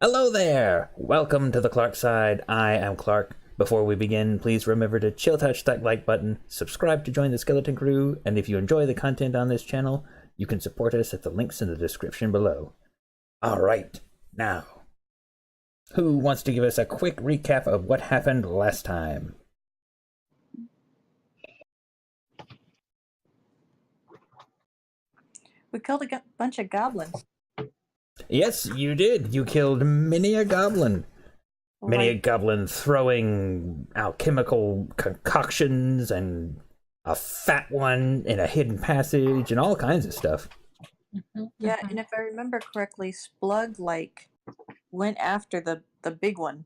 Hello there! Welcome to the Clark Side. I am Clark. Before we begin, please remember to chill touch that like button, subscribe to join the Skeleton Crew, and if you enjoy the content on this channel, you can support us at the links in the description below. Alright, now, who wants to give us a quick recap of what happened last time? We killed a bunch of goblins. Yes, you did. You killed many a goblin. Many a goblin throwing alchemical concoctions and a fat one in a hidden passage and all kinds of stuff. Yeah, and if I remember correctly, Splug went after the big one.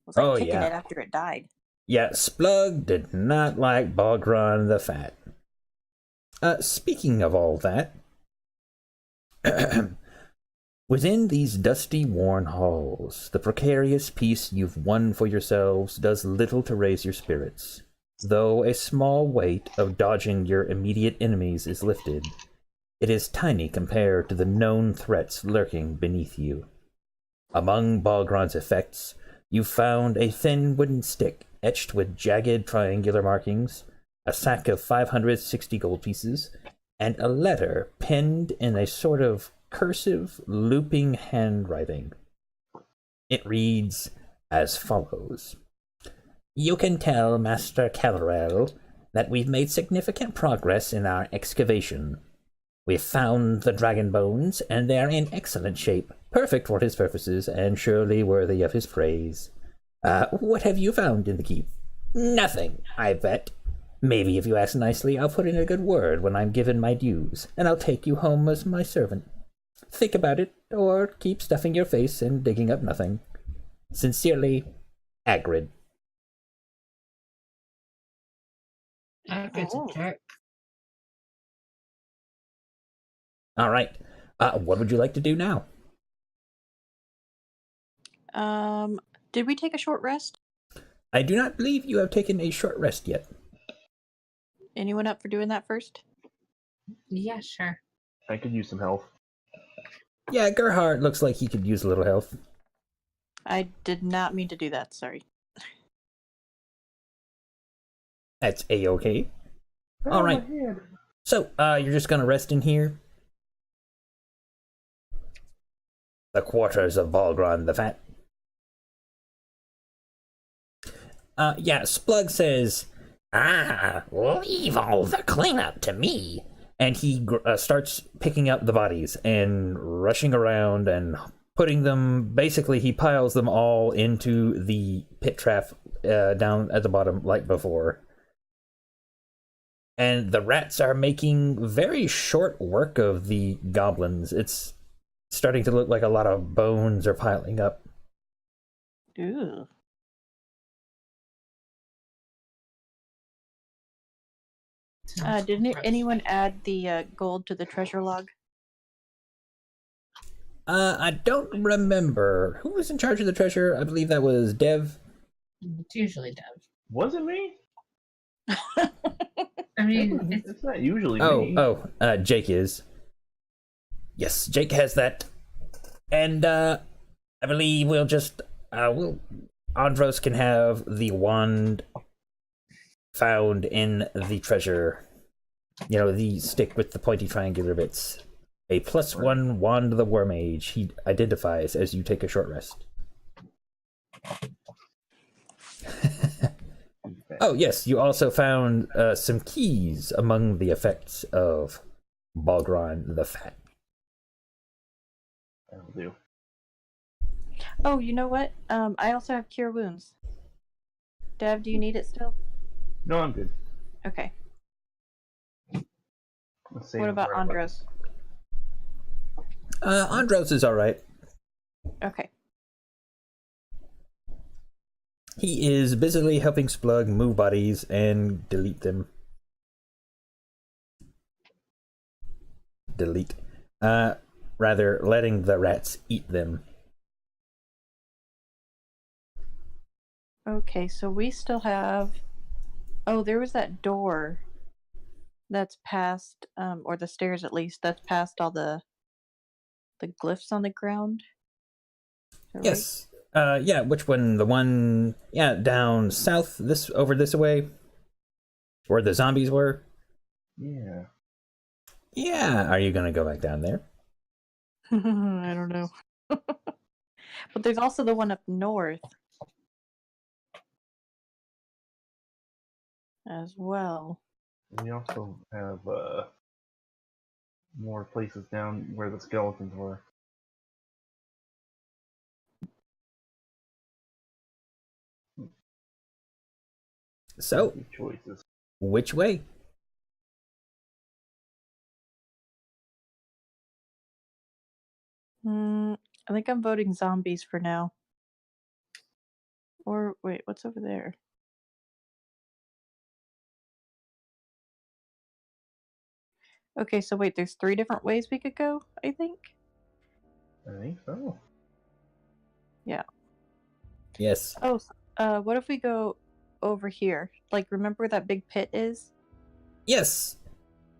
Was kicking it after it died. Yeah, Splug did not like Bogron the Fat. Speaking of all that, within these dusty, worn halls, the precarious peace you've won for yourselves does little to raise your spirits. Though a small weight of dodging your immediate enemies is lifted, it is tiny compared to the known threats lurking beneath you. Among Bogron's effects, you found a thin wooden stick etched with jagged triangular markings, a sack of 560 gold pieces, and a letter penned in a sort of cursive, looping handwriting. It reads as follows. You can tell Master Calrell that we've made significant progress in our excavation. We've found the dragon bones, and they're in excellent shape, perfect for his purposes, and surely worthy of his praise. What have you found in the keep? Nothing, I bet. Maybe if you ask nicely, I'll put in a good word when I'm given my dues, and I'll take you home as my servant. Think about it, or keep stuffing your face and digging up nothing. Sincerely, Hagrid. Hagrid's a jerk. All right. What would you like to do now? Did we take a short rest? I do not believe you have taken a short rest yet. Anyone up for doing that first? Yeah, sure. I could use some health. Yeah, Gerhard looks like he could use a little health. I did not mean to do that, sorry. That's a-okay. All right. So, you're just gonna rest in here? The quarters of Balgron the Fat. Yeah, Splug says, leave all the cleanup to me. And he starts picking up the bodies and rushing around and putting them, basically he piles them all into the pit trap down at the bottom like before. And the rats are making very short work of the goblins. It's starting to look like a lot of bones are piling up. Ooh. Didn't anyone add the gold to the treasure log? I don't remember. Who was in charge of the treasure? I believe that was Dev. It's usually Dev. Was it me? I mean, it's not usually me. Jake is. Yes, Jake has that. And, I believe we'll just, Andros can have the wand found in the treasure. You know, the stick with the pointy triangular bits. A +1 wand of the War Mage. He identifies as you take a short rest. Oh, yes, you also found some keys among the effects of Balgron the Fat. That'll do. Oh, you know what? I also have Cure Wounds. Dev, do you need it still? No, I'm good. Okay. What about Andros? Andros is alright. Okay. He is busily helping Splug move bodies and delete them. Rather, letting the rats eat them. Okay, so we still have... Oh, there was that door that's past, or the stairs at least, that's past all the glyphs on the ground. So, Yes. Yeah, which one? The one, yeah, down south, over this way? Where the zombies were? Yeah. Yeah, are you gonna go back down there? Right? I don't know. But there's also the one up north as well. We also have more places down where the skeletons were. So, Good choices. which way? I think I'm voting zombies for now. Or wait, what's over there? Okay, so wait, there's 3 different ways we could go, I think? I think so. Yeah. Yes. Oh, what if we go over here? Like, remember where that big pit is? Yes.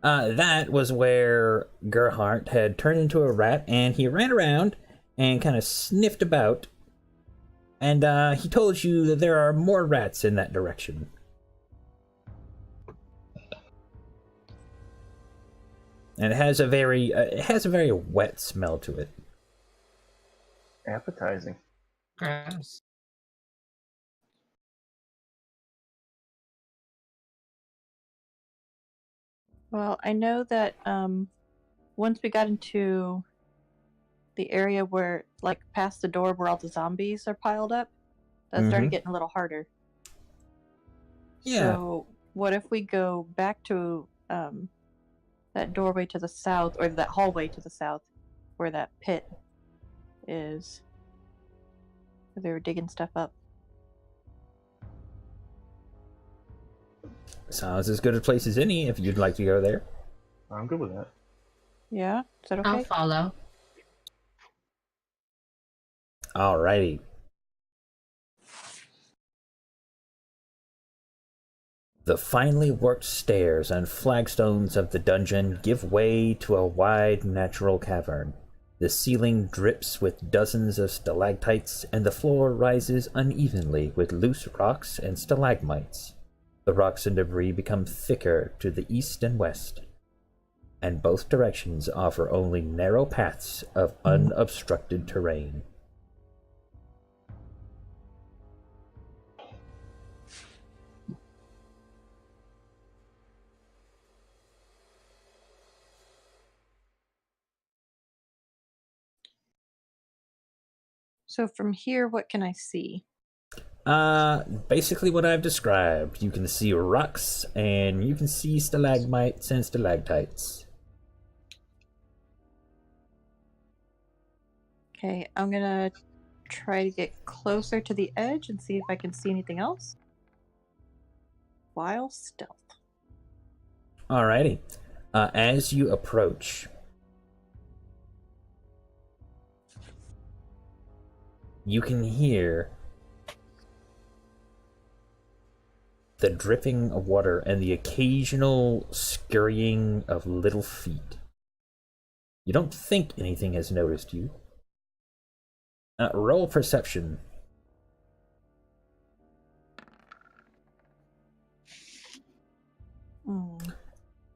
That was where Gerhardt had turned into a rat, and he ran around and kind of sniffed about, and he told you that there are more rats in that direction. And it has a very wet smell to it. Appetizing. Gross. Well, I know that once we got into the area where, like, past the door where all the zombies are piled up, that started getting a little harder. Yeah. So, what if we go back to that doorway to the south, or that hallway to the south, where that pit is? Where they were digging stuff up. Sounds as good a place as any if you'd like to go there. I'm good with that. Yeah? Is that okay? I'll follow. Alrighty. The finely worked stairs and flagstones of the dungeon give way to a wide natural cavern. The ceiling drips with dozens of stalactites, and the floor rises unevenly with loose rocks and stalagmites. The rocks and debris become thicker to the east and west, and both directions offer only narrow paths of unobstructed terrain. So from here, what can I see? Basically what I've described. You can see rocks, and you can see stalagmites and stalactites. Okay, I'm gonna try to get closer to the edge and see if I can see anything else. While stealth. Alrighty. As you approach, you can hear the dripping of water and the occasional scurrying of little feet. You don't think anything has noticed you. Roll perception.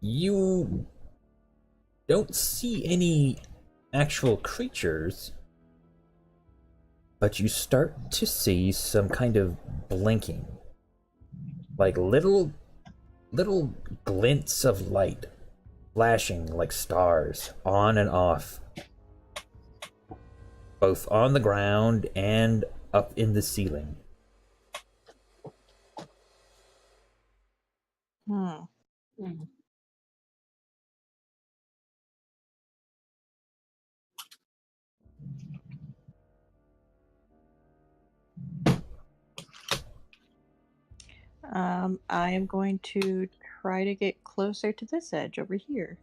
You don't see any actual creatures, but you start to see some kind of blinking. Like little glints of light flashing like stars on and off, both on the ground and up in the ceiling. I am going to try to get closer to this edge over here.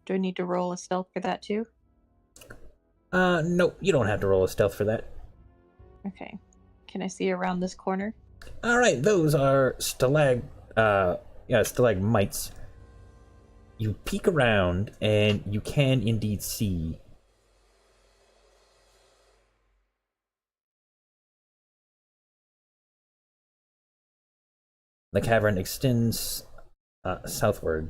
Do I need to roll a stealth for that too? Nope, you don't have to roll a stealth for that. Okay. Can I see around this corner? Alright, those are stalagmites. you peek around and you can indeed see the cavern extends southward.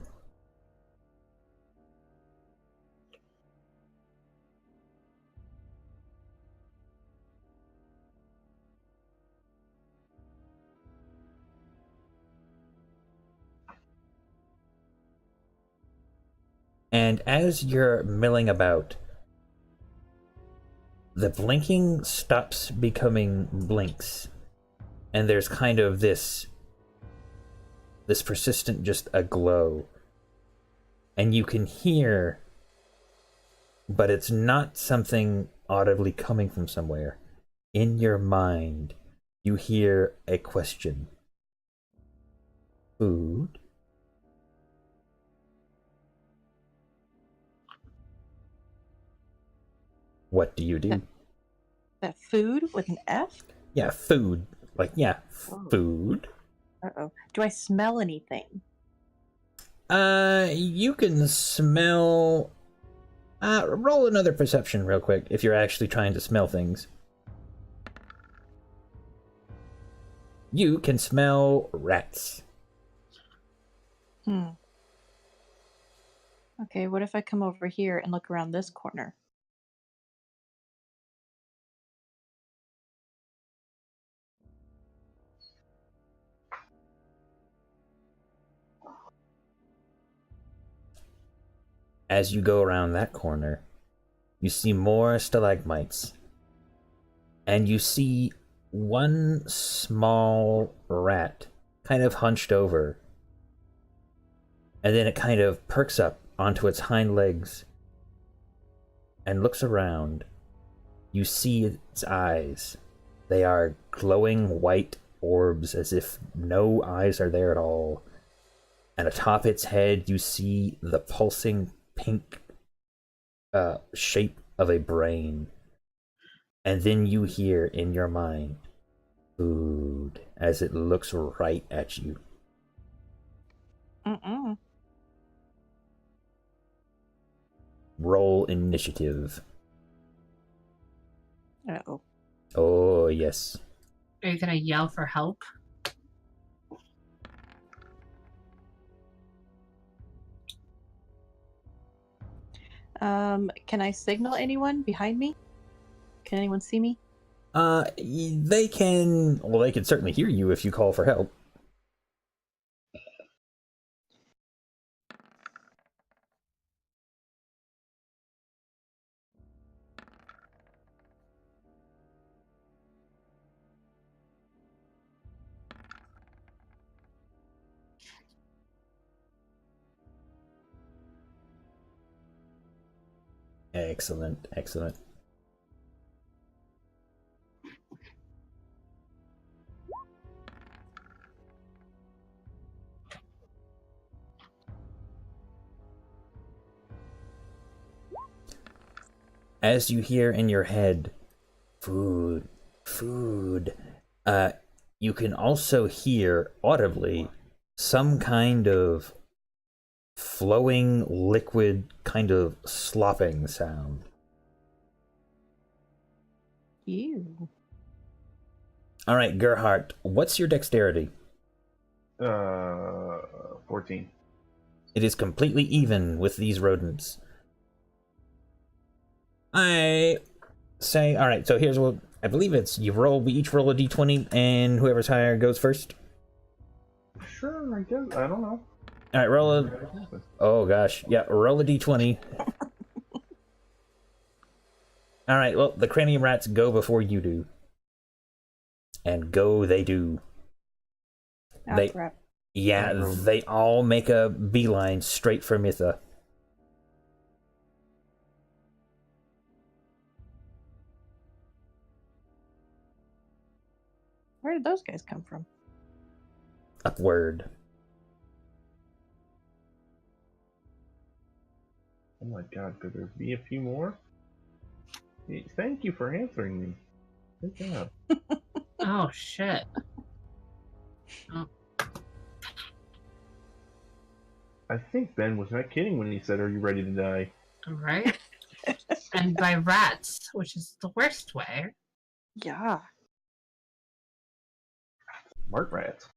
And as you're milling about, the blinking stops becoming blinks. And there's kind of this persistent just a glow. And you can hear, but it's not something audibly coming from somewhere. In your mind, you hear a question. Food? What do you do? That food with an F? Yeah, food. Like, yeah, food. Uh-oh. Do I smell anything? You can smell... roll another perception real quick if you're actually trying to smell things. You can smell rats. Okay, what if I come over here and look around this corner? As you go around that corner, you see more stalagmites. And you see one small rat kind of hunched over. And then it kind of perks up onto its hind legs and looks around. You see its eyes. They are glowing white orbs as if no eyes are there at all. And atop its head, you see the pulsing pink shape of a brain. And then you hear in your mind, food, as it looks right at you. Roll initiative. Uh-oh. Oh, yes. Are you gonna yell for help? Can I signal anyone behind me? Can anyone see me? They can... Well, they can certainly hear you if you call for help. Excellent, excellent. As you hear in your head, food, food, you can also hear audibly some kind of flowing liquid kind of slopping sound. Ew. All right, Gerhardt, what's your dexterity? 14. It is completely even with these rodents. I say, all right, so here's what I believe it's we each roll a d20 and whoever's higher goes first. Sure, I guess. I don't know. All right, roll a... Oh, gosh. Yeah, roll a d20. All right, well, the cranium rats go before you do. And go they do. Crap. Yeah, they all make a beeline straight for Mitha. Where did those guys come from? Upward. Oh my god, could there be a few more? Thank you for answering me. Good job. Oh, shit. Oh. I think Ben was not kidding when he said, "Are you ready to die?" Right? And by rats, which is the worst way. Yeah. Smart rats.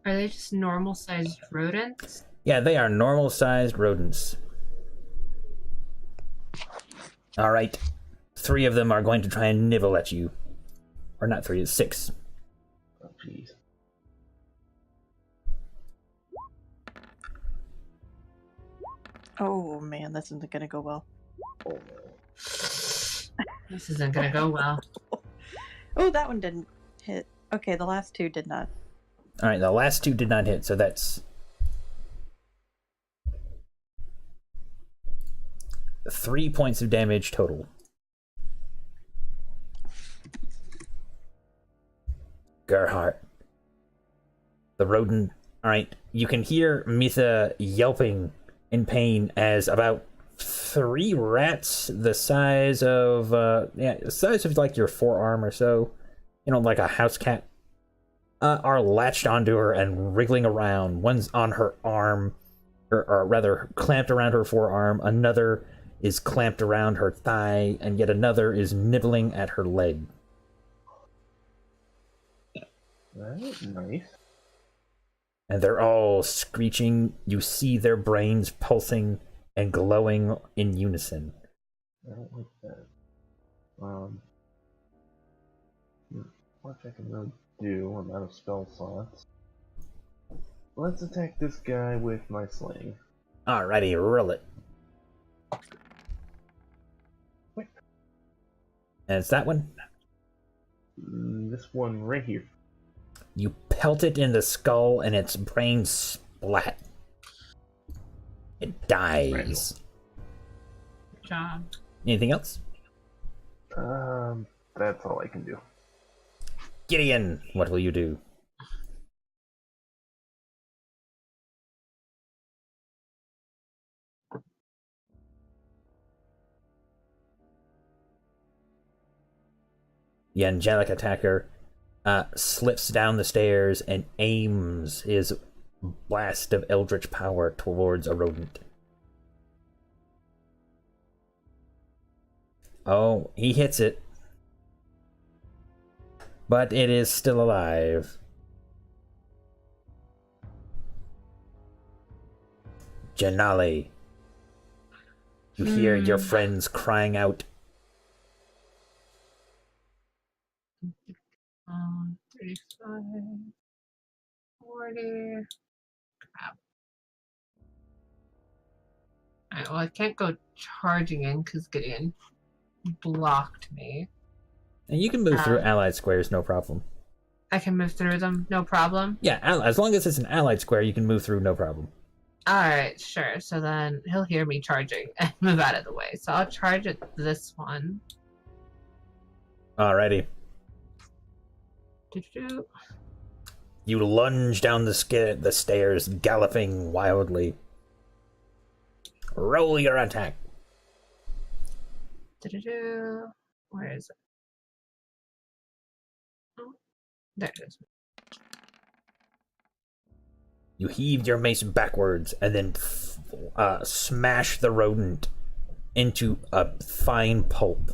Are they just normal sized rodents? Yeah, they are normal-sized rodents. All right. 3 of them are going to try and nibble at you. Or not 3, it's 6. Oh, jeez. Oh man, this isn't gonna go well. Oh no. This isn't gonna go well. Oh, that one didn't hit. Okay, the last 2 did not. All right, the last 2 did not hit, so that's 3 points of damage total. Gerhardt. The rodent. All right, you can hear Mitha yelping in pain as about 3 rats the size of the size of like your forearm or so, like a house cat, are latched onto her and wriggling around. One's on her arm, or rather clamped around her forearm. Another is clamped around her thigh, and yet another is nibbling at her leg. That's nice. And they're all screeching. You see their brains pulsing and glowing in unison. I don't like that. What I can really do? I'm out of spell slots. Let's attack this guy with my sling. Alrighty, roll it. Quick. And it's that one. This one right here. You pelt it in the skull and its brain splat. It dies. Good job. Anything else? That's all I can do. Gideon, what will you do? The angelic attacker slips down the stairs and aims his blast of eldritch power towards a rodent. Oh, he hits it. But it is still alive. Janali. You hear your friends crying out. 35, 40. Crap. Alright, well, I can't go charging in because Gideon blocked me. And you can move through allied squares, no problem. I can move through them, no problem. Yeah, as long as it's an allied square, you can move through, no problem. Alright, sure. So then he'll hear me charging and move out of the way. So I'll charge at this one. Alrighty. Doo-doo-doo. You lunge down the stairs, galloping wildly. Roll your attack. Doo-doo-doo. Where is it? Oh, there it is. You heave your mace backwards and then smash the rodent into a fine pulp.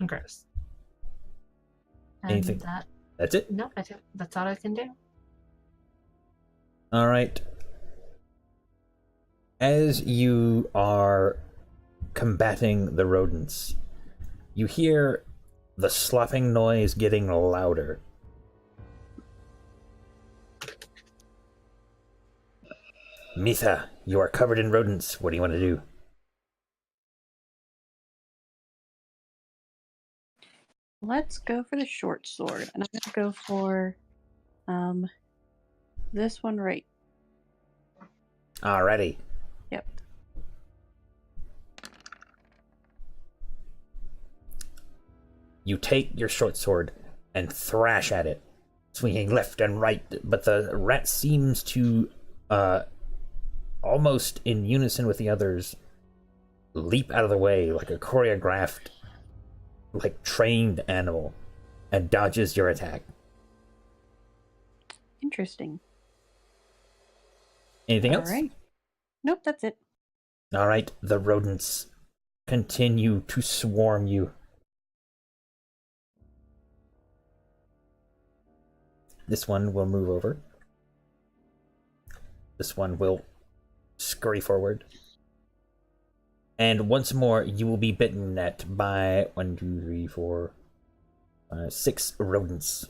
Gross. And Anything? That's it? No, I think that's all I can do. Alright. As you are combating the rodents, you hear the sloughing noise getting louder. Mitha, you are covered in rodents. What do you want to do? Let's go for the short sword, and I'm gonna go for this one right. Alrighty. Yep. You take your short sword and thrash at it, swinging left and right, but the rat seems to, almost in unison with the others, leap out of the way like a choreographed, like trained animal, and dodges your attack. Interesting. Anything All else? right. Nope, that's it. All right, the rodents continue to swarm you. This one will move over. This one will scurry forward. And once more, you will be bitten at by 1, 2, 3, 4, 6 rodents.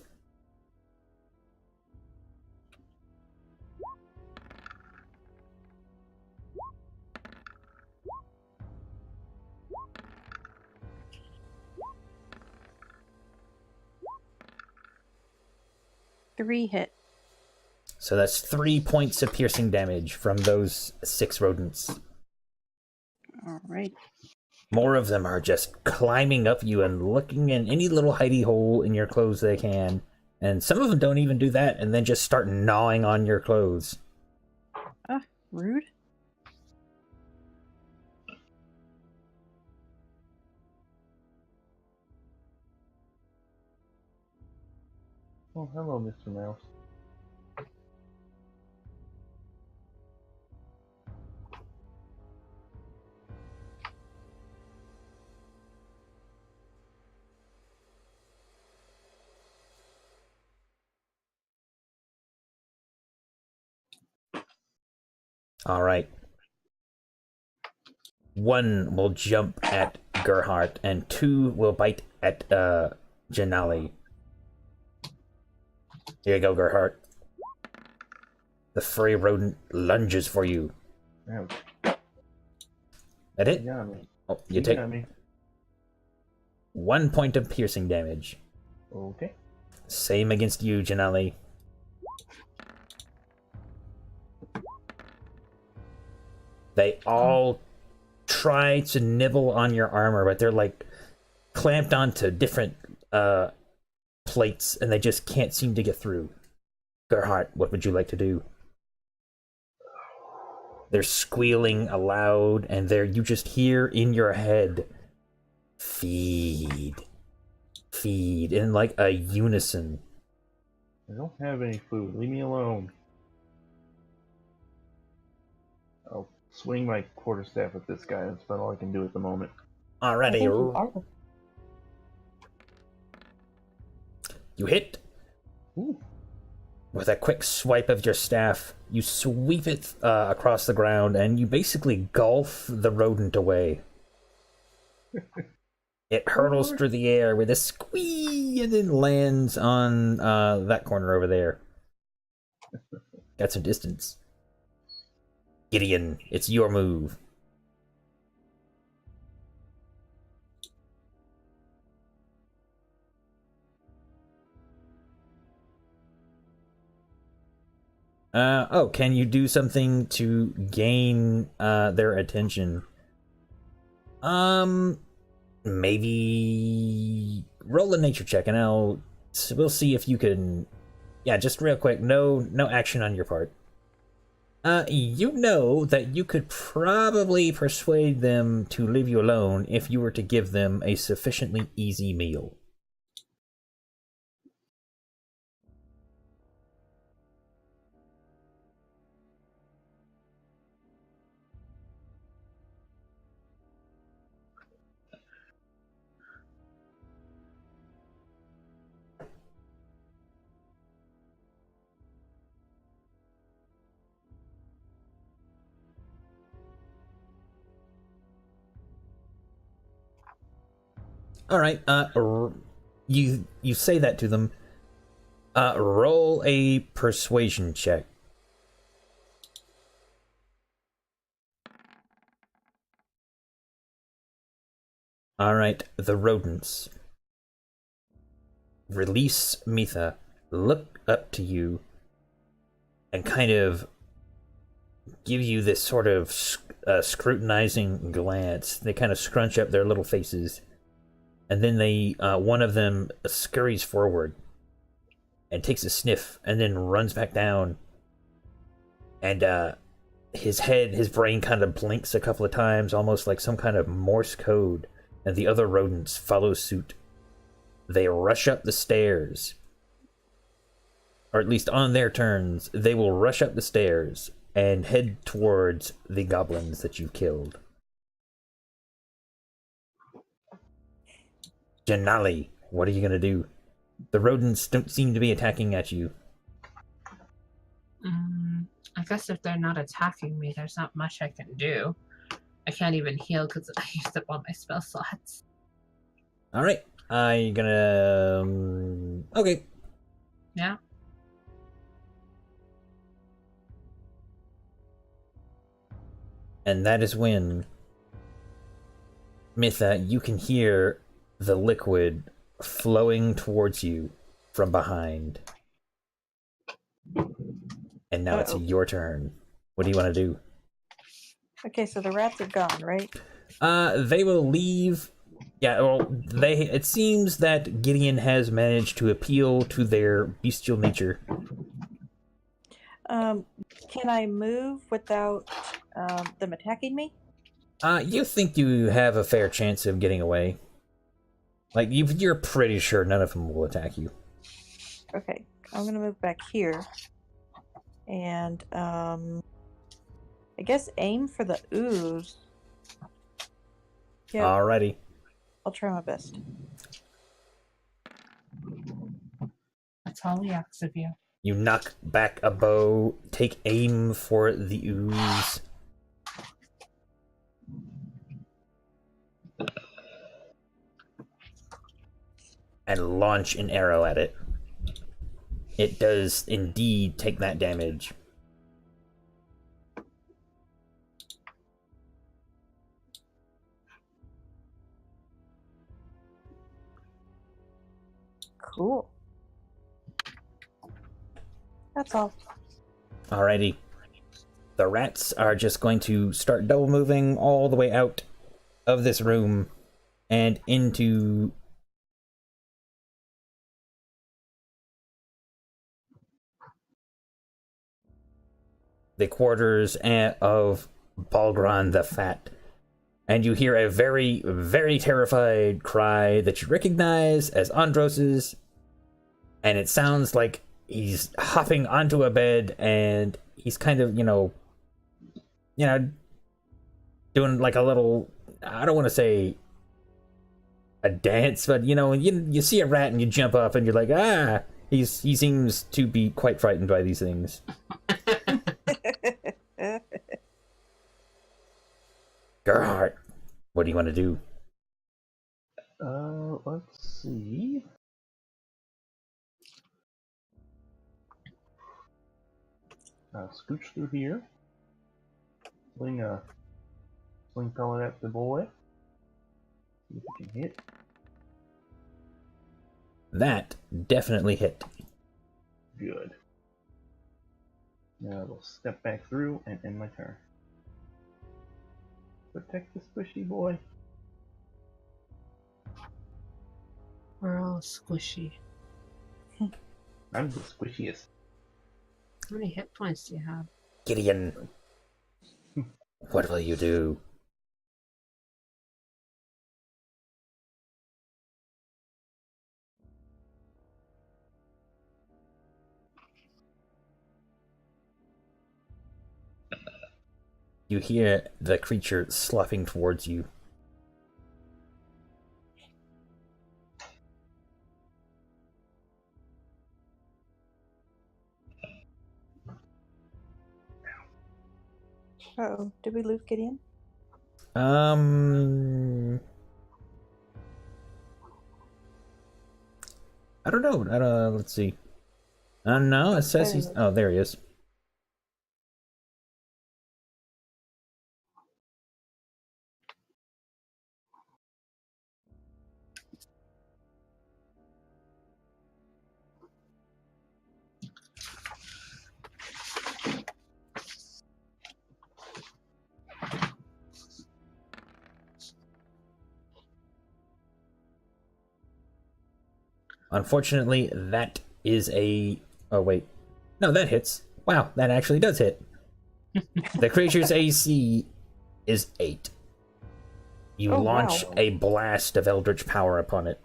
Three hit. So that's 3 points of piercing damage from those 6 rodents. All right. More of them are just climbing up you and looking in any little hidey hole in your clothes they can. And some of them don't even do that and then just start gnawing on your clothes. Rude. Oh, hello, Mr. Mouse. All right. 1 will jump at Gerhardt, and 2 will bite at Janali. Here you go, Gerhardt. The furry rodent lunges for you. Ouch. That You it? got me. Oh, you take got me. 1 point of piercing damage. Okay. Same against you, Janali. They all try to nibble on your armor, but they're like clamped onto different plates, and they just can't seem to get through. Gerhardt, what would you like to do? They're squealing aloud, and you just hear in your head, feed, feed, in like a unison. I don't have any food. Leave me alone. I'll swing my quarterstaff at this guy. That's about all I can do at the moment. Alrighty, you hit. Ooh. With a quick swipe of your staff, you sweep it across the ground, and you basically gulf the rodent away. It hurtles through the air with a squee and then lands on that corner over there. Got some distance. Gideon, it's your move. Can you do something to gain their attention? Maybe roll a nature check, and we'll see if you can. Yeah, just real quick. No action on your part. You know that you could probably persuade them to leave you alone if you were to give them a sufficiently easy meal. All right. You say that to them. Roll a persuasion check. All right. The rodents release Mitha, look up to you, and kind of give you this sort of scrutinizing glance. They kind of scrunch up their little faces. And then one of them scurries forward and takes a sniff and then runs back down. And his brain kind of blinks a couple of times, almost like some kind of Morse code. And the other rodents follow suit. They rush up the stairs. Or at least on their turns, they will rush up the stairs and head towards the goblins that you've killed. Janali, what are you gonna do? The rodents don't seem to be attacking at you. I guess if they're not attacking me, there's not much I can do. I can't even heal because I used up all my spell slots. Alright, I'm gonna... okay. Yeah. And that is when, Mitha, you can hear the liquid flowing towards you from behind. And now it's your turn. What do you want to do? Okay, so the rats are gone, right? They will leave. Yeah, well, it seems that Gideon has managed to appeal to their bestial nature. Can I move without them attacking me? You think you have a fair chance of getting away. Like, you're pretty sure none of them will attack you. Okay, I'm gonna move back here. And, I guess aim for the ooze. Yeah, Alrighty. I'll try my best. That's all we ask of you. You knock back a bow, take aim for the ooze. And launch an arrow at it. It does indeed take that damage. Cool. That's all. Alrighty. The rats are just going to start double moving all the way out of this room and into the quarters of Balgron the Fat. And you hear a very, very terrified cry that you recognize as Andros's. And it sounds like he's hopping onto a bed and he's kind of, doing like a little, I don't want to say a dance, but you see a rat and you jump up and you're like, ah, he seems to be quite frightened by these things. Gerhardt, what do you want to do? Let's see. Scooch through here. Sling pellet at the boy. See if we can hit. That definitely hit. Good. Now we'll step back through and end my turn. Protect the squishy boy. We're all squishy. I'm the squishiest. How many hit points do you have? Gideon, what will you do? You hear the creature sloughing towards you. Uh-oh, did we lose Gideon? I don't know. Let's see. No, it says he's... Oh, there he is. Unfortunately, that is a... Oh, wait. No, that hits. Wow, that actually does hit. The creature's AC is 8. You launch a blast of Eldritch power upon it.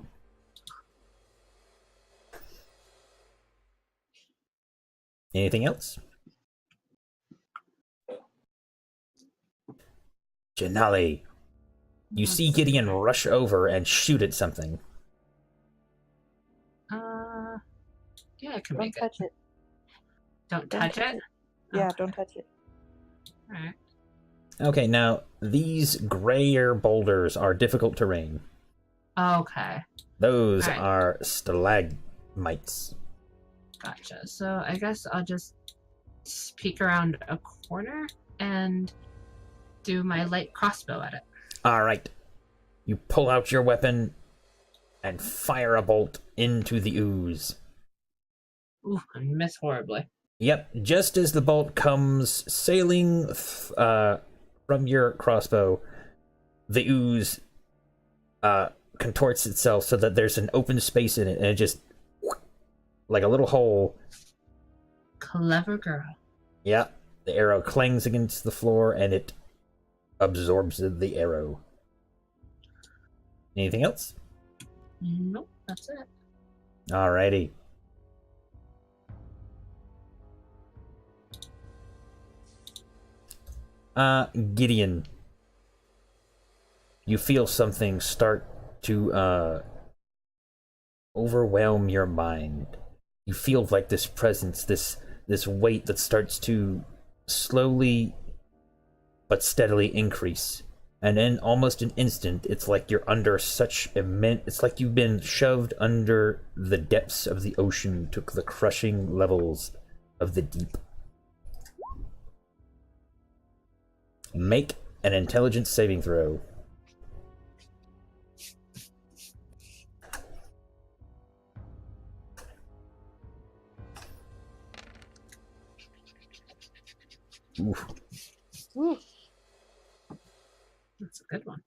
Anything else? Janali, you see Gideon rush over and shoot at something. Yeah, I can Don't make it. touch it. Don't Don't touch touch it? it. Yeah, Okay. don't touch it. Alright. Okay, now, these grayer boulders are difficult terrain. Okay. Those Alright. are stalagmites. Gotcha. So I guess I'll just peek around a corner and do my light crossbow at it. Alright. You pull out your weapon and fire a bolt into the ooze. Ooh, I miss horribly. Yep, just as the bolt comes sailing from your crossbow, the ooze contorts itself so that there's an open space in it, and it just, like a little hole. Clever girl. Yep, the arrow clangs against the floor, and it absorbs the arrow. Anything else? Nope, that's it. Alrighty. Gideon. You feel something start to overwhelm your mind. You feel like this presence, this weight that starts to slowly but steadily increase. And in almost an instant, it's like you're under such immense... It's like you've been shoved under the depths of the ocean to the crushing levels of the deep. Make an intelligence saving throw. Oof. Ooh. That's a good one.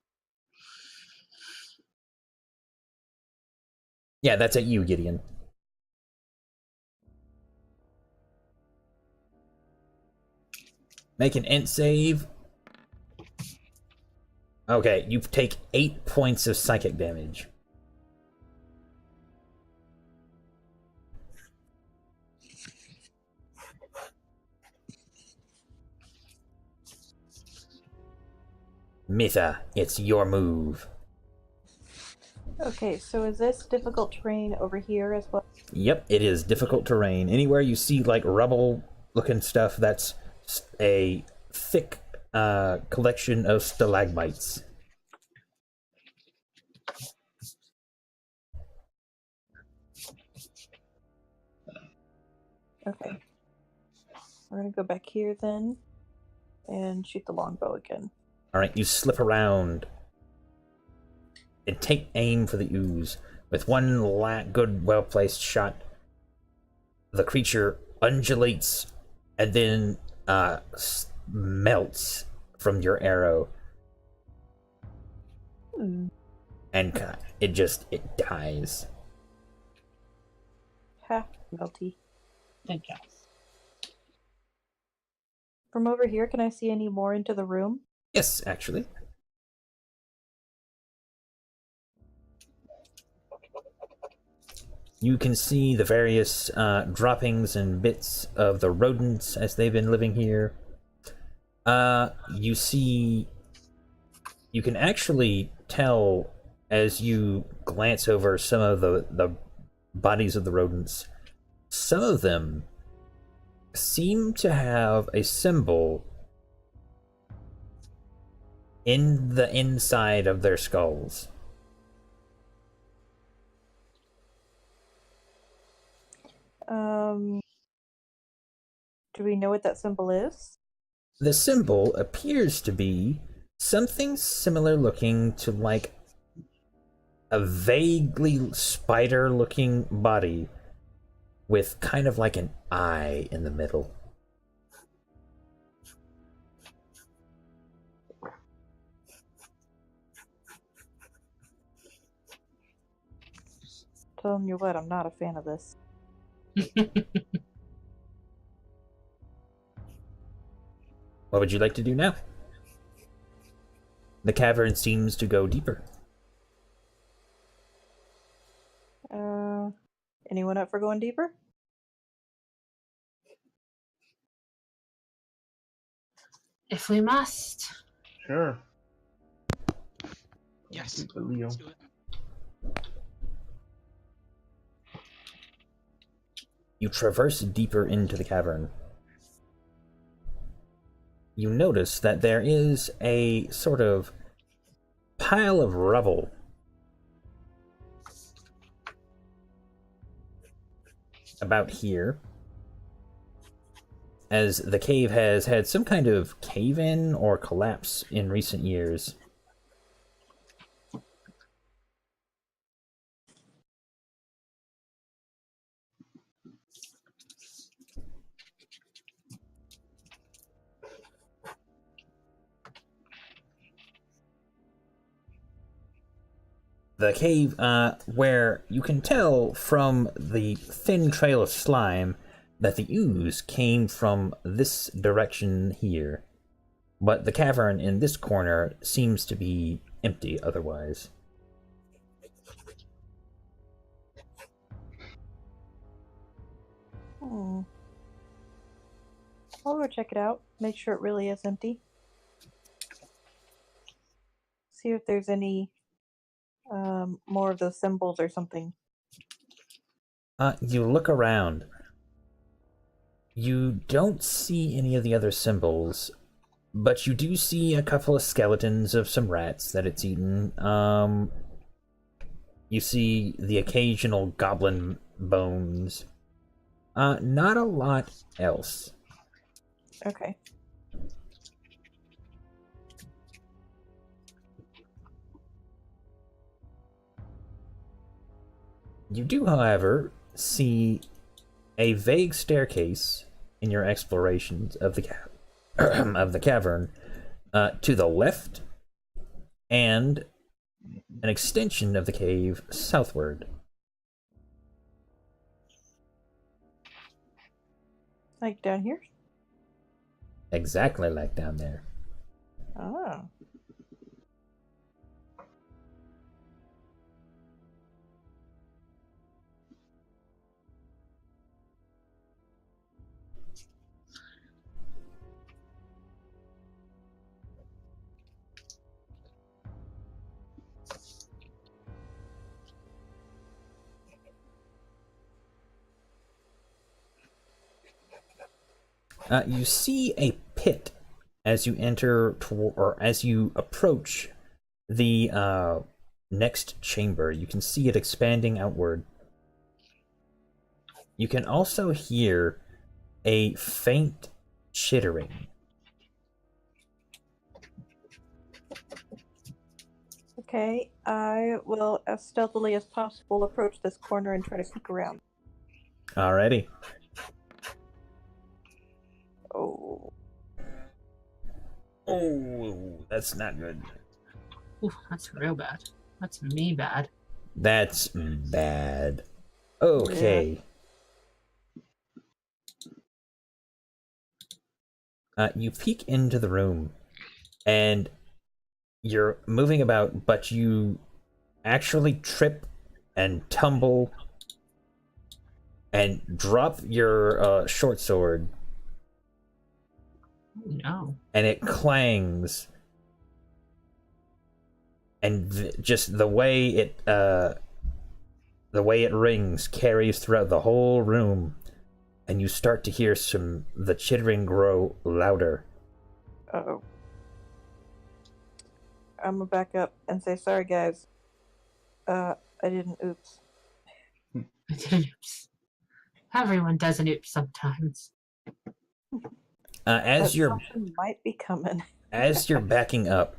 Yeah, that's at you, Gideon. Make an int save. Okay, you take 8 points of psychic damage. Mitha, it's your move. Okay, so is this difficult terrain over here as well? Yep, it is difficult terrain. Anywhere you see like rubble-looking stuff, that's a thick collection of stalagmites. Okay. We're gonna go back here then and shoot the longbow again. Alright, you slip around and take aim for the ooze. With one good, well-placed shot, the creature undulates and then melts from your arrow. And it dies. Ha, melty. Thank you. From over here, can I see any more into the room? Yes, actually. You can see the various droppings and bits of the rodents as they've been living here. You can actually tell as you glance over some of the bodies of the rodents, some of them seem to have a symbol in the inside of their skulls. Do we know what that symbol is? The symbol appears to be something similar looking to like a vaguely spider-looking body with kind of like an eye in the middle. Telling you what, I'm not a fan of this. What would you like to do now? The cavern seems to go deeper. Anyone up for going deeper? If we must. Sure. Nice. Keep it, Leo. Let's do it. You traverse deeper into the cavern. You notice that there is a sort of pile of rubble about here, as the cave has had some kind of cave-in or collapse in recent years. The cave, where you can tell from the thin trail of slime that the ooze came from this direction here. But the cavern in this corner seems to be empty otherwise. I'll go check it out. Make sure it really is empty. See if there's any more of those symbols or something. You look around. You don't see any of the other symbols, but you do see a couple of skeletons of some rats that it's eaten. You see the occasional goblin bones. Not a lot else. Okay. You do, however, see a vague staircase in your explorations of the of the cavern to the left, and an extension of the cave southward. Like down here? Exactly like down there. Oh. You see a pit as you enter or as you approach the next chamber. You can see it expanding outward. You can also hear a faint chittering. Okay, I will, as stealthily as possible, approach this corner and try to peek around. Alrighty. Oh. Oh, that's not good. Ooh, that's real bad. That's me bad. That's bad. Okay. You peek into the room, and you're moving about, but you actually trip and tumble and drop your short sword, Oh, no. and it clangs. And just the way it rings carries throughout the whole room, and you start to hear the chittering grow louder. Uh-oh. I'm gonna back up and say, sorry guys. I didn't, oops. I did an oops. Everyone does an oops sometimes. As you're Something might be coming. as you're backing up,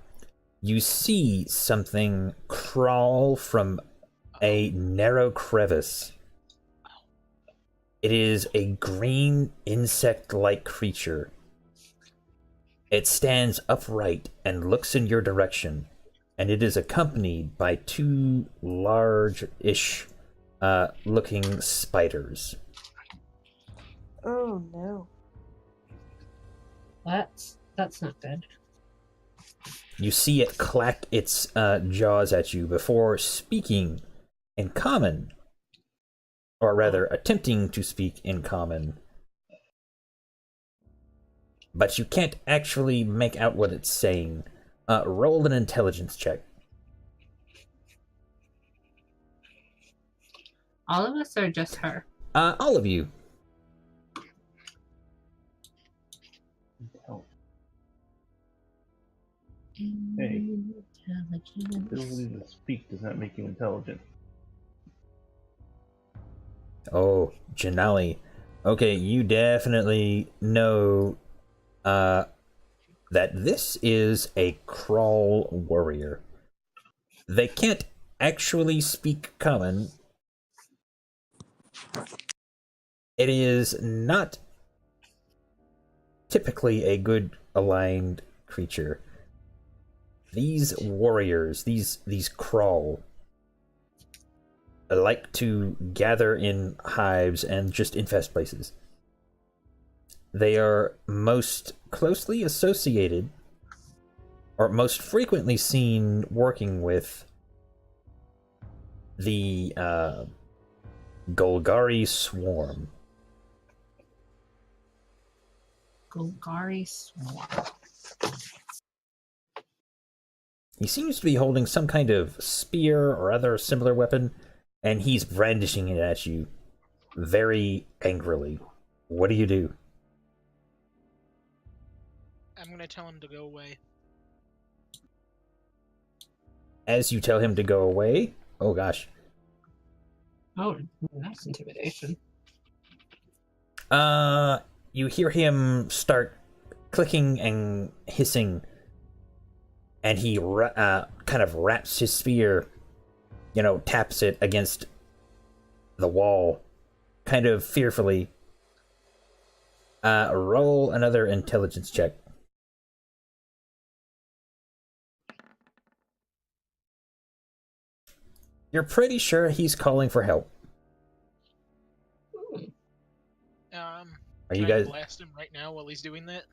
you see something crawl from a narrow crevice. It is a green insect-like creature. It stands upright and looks in your direction, and it is accompanied by two large-ish looking spiders. Oh no. That's not good. You see it clack its jaws at you before speaking in common, or rather attempting to speak in common. But you can't actually make out what it's saying. Roll an intelligence check. All of us or just her? All of you. Oh, Hey. Intelligence. ability to speak does not make you intelligent. Oh, Janali. Okay, you definitely know that this is a Kraul Warrior. They can't actually speak common. It is not typically a good aligned creature. These warriors, these Kraul, like to gather in hives and just infest places. They are most closely associated, or most frequently seen working with the Golgari Swarm. Golgari Swarm. He seems to be holding some kind of spear or other similar weapon, and he's brandishing it at you very angrily. What do you do? I'm gonna tell him to go away. As you tell him to go away, oh gosh. Oh, that's intimidation. You hear him start clicking and hissing, and he kind of wraps his spear, taps it against the wall, kind of fearfully. Roll another intelligence check. You're pretty sure he's calling for help. Are you Can I guys blast him right now while he's doing that?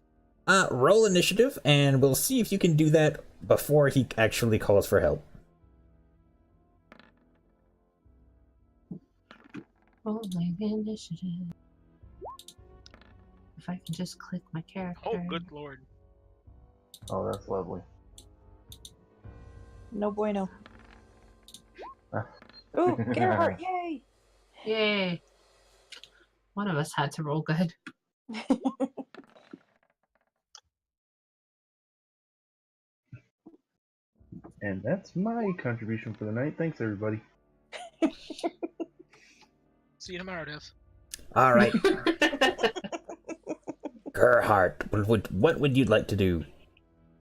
roll initiative, and we'll see if you can do that before he actually calls for help. Rolling initiative. If I can just click my character. Oh, good lord. Oh, that's lovely. No bueno. Ooh, Gerhardt, yay! Yay! One of us had to roll good. And that's my contribution for the night. Thanks, everybody. See you tomorrow, Death. All right, Gerhardt, what would you like to do?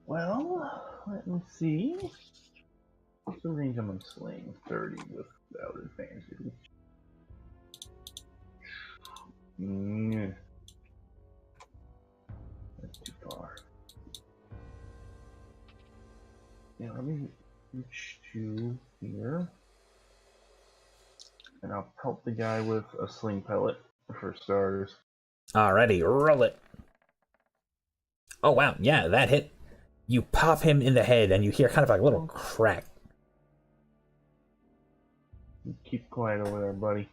Well, let me see. What's the range I'm slaying? 30 without advantage. That's too far. Yeah, let me reach to here. And I'll pelt the guy with a sling pellet for starters. Alrighty, roll it. Oh wow, yeah, that hit. You pop him in the head, and you hear kind of like a little crack. Keep quiet over there, buddy.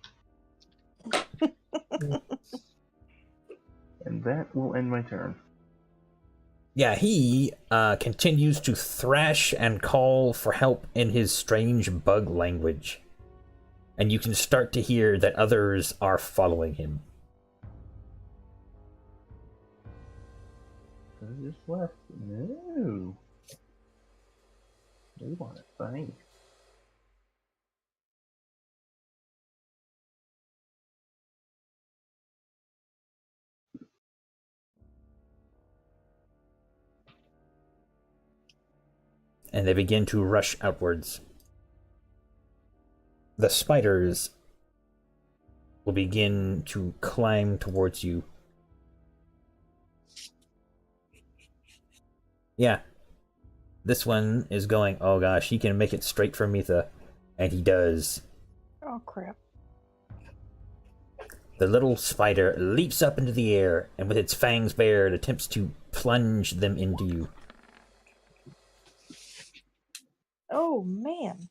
And that will end my turn. Yeah, he continues to thrash and call for help in his strange bug language. And you can start to hear that others are following him. I just left. No. They want to fight. And they begin to rush outwards. The spiders will begin to climb towards you. Yeah. This one is going, oh gosh, he can make it straight for Mitha. And he does. Oh crap. The little spider leaps up into the air, and with its fangs bared, attempts to plunge them into you. Oh man.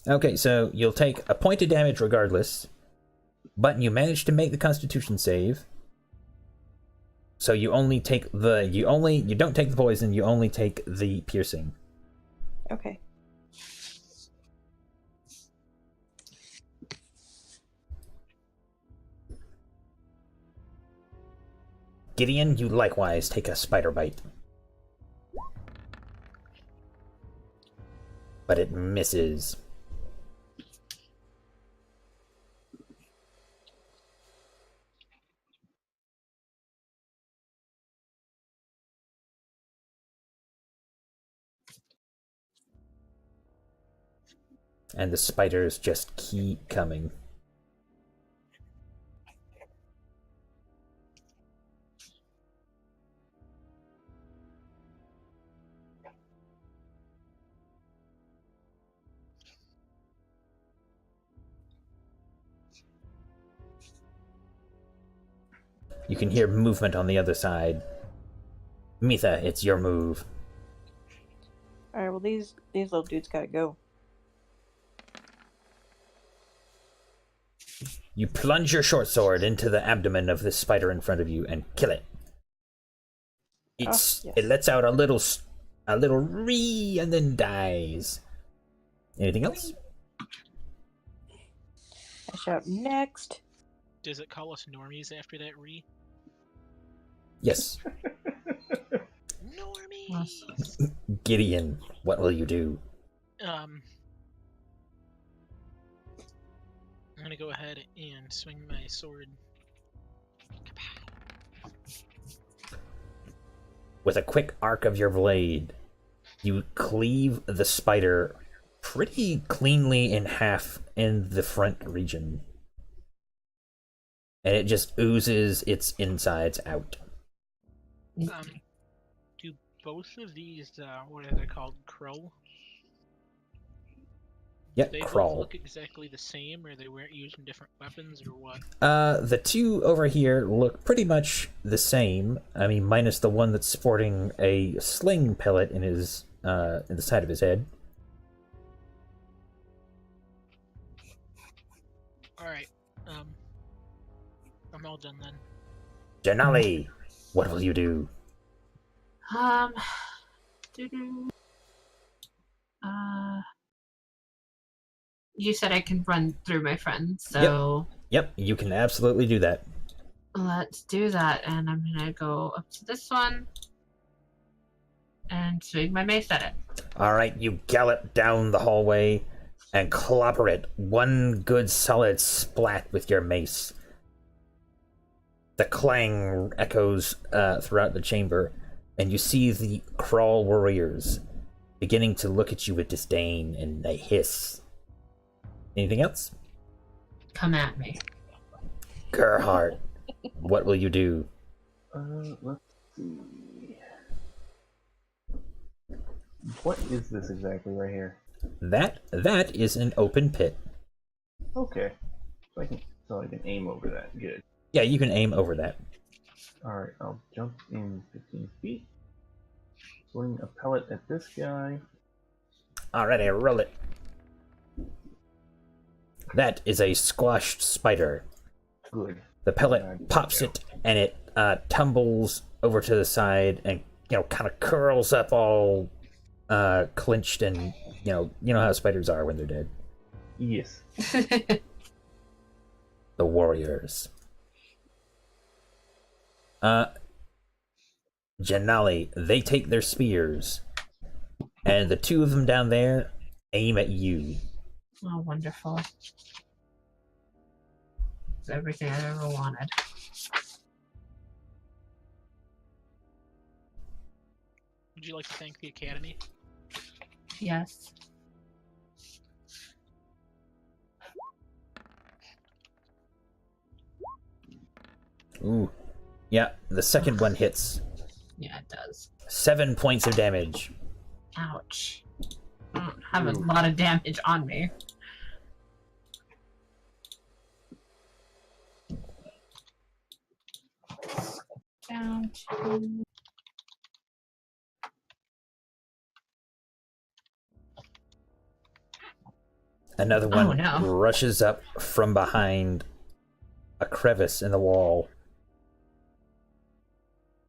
Okay, so you'll take a point of damage regardless, but you manage to make the Constitution save. So you only take you don't take the poison, you only take the piercing. Okay. Gideon, you likewise take a spider bite. But it misses. And the spiders just keep coming. You can hear movement on the other side. Mitha, it's your move. All right. Well, these little dudes gotta go. You plunge your short sword into the abdomen of this spider in front of you and kill it. Yes. It lets out a little ree and then dies. Anything else? I shout next. Does it call us normies after that re? Yes. Normies! Gideon, what will you do? I'm gonna go ahead and swing my sword. With a quick arc of your blade, you cleave the spider pretty cleanly in half in the front region. And it just oozes its insides out. Do both of these, what are they called? Kraul? Yeah, They both Kraul. look exactly the same, or they weren't using different weapons, or what? The two over here look pretty much the same. I mean, minus the one that's sporting a sling pellet in his, in the side of his head. Alright, I'm all done then. Janali, what will you do? doo-doo. You said I can run through my friends, so Yep, you can absolutely do that. let's do that. And I'm gonna go up to this one and swing my mace at it. Alright, you gallop down the hallway and clobber it one good solid splat with your mace. The clang echoes throughout the chamber, and you see the Kraul Warriors beginning to look at you with disdain, and they hiss. Anything else? Come at me. Gerhardt, what will you do? Let's see. What is this exactly right here? That is an open pit. Okay. So I can aim over that. Good. Yeah, you can aim over that. Alright, I'll jump in 15 feet. Swing a pellet at this guy. Alrighty, roll it. That is a squashed spider. Good. The pellet pops it, and it tumbles over to the side, and kind of curls up all clenched, and you know how spiders are when they're dead. Yes. The warriors. Janali, they take their spears, and the two of them down there aim at you. Oh, wonderful. It's everything I ever wanted. Would you like to thank the Academy? Yes. Ooh. Yeah, the second one hits. Yeah, it does. 7 points of damage. Ouch. I don't have a lot of damage on me. Down to... Another one Oh, no. rushes up from behind a crevice in the wall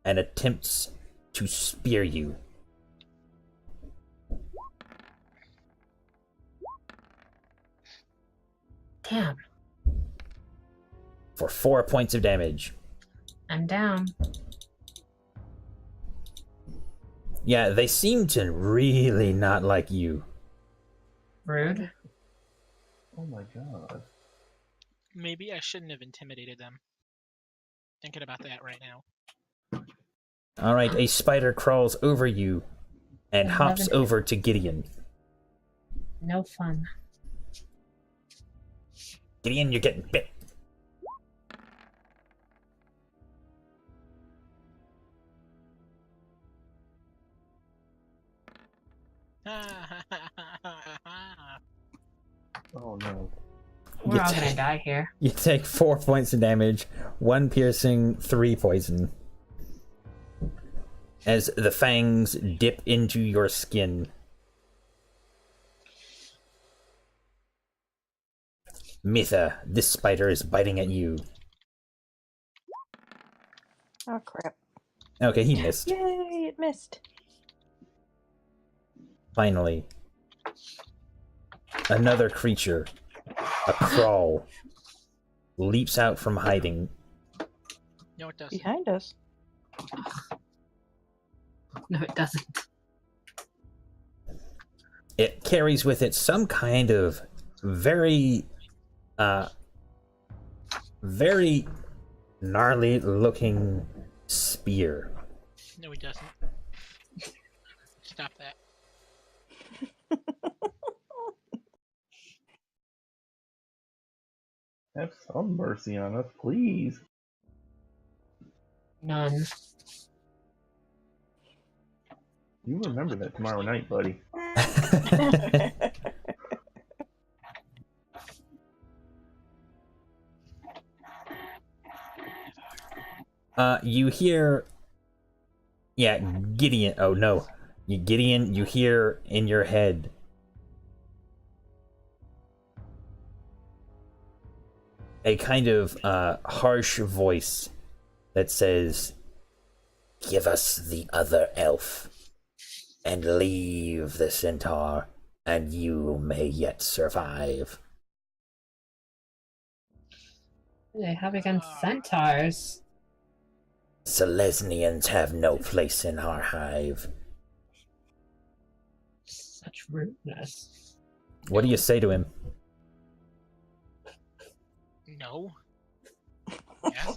and attempts to spear you. Damn, For 4 points of damage. I'm down. Yeah, they seem to really not like you. Rude. Oh my god. Maybe I shouldn't have intimidated them. Thinking about that right now. Alright, a spider crawls over you and hops 11. over to Gideon. No fun. Gideon, you're getting bit. Oh no. We're all gonna die here. You take 4 points of damage, 1 piercing, 3 poison. As the fangs dip into your skin. Mitha, this spider is biting at you. Oh crap. Okay, he missed. Yay, it missed. Finally. Another creature, a Kraul, leaps out from hiding. No, it doesn't. Behind us. No, it doesn't. It carries with it some kind of very gnarly looking spear. No, he doesn't. Stop that. Have some mercy on us, please. None. You remember that tomorrow night, buddy. You hear... Yeah, Gideon... Oh, no. Gideon, you hear in your head... a kind of harsh voice that says, "Give us the other elf, and leave the centaur, and you may yet survive." What do they have against centaurs? Selesnians have no place in our hive. Such rudeness. What do you say to him? No. Yeah.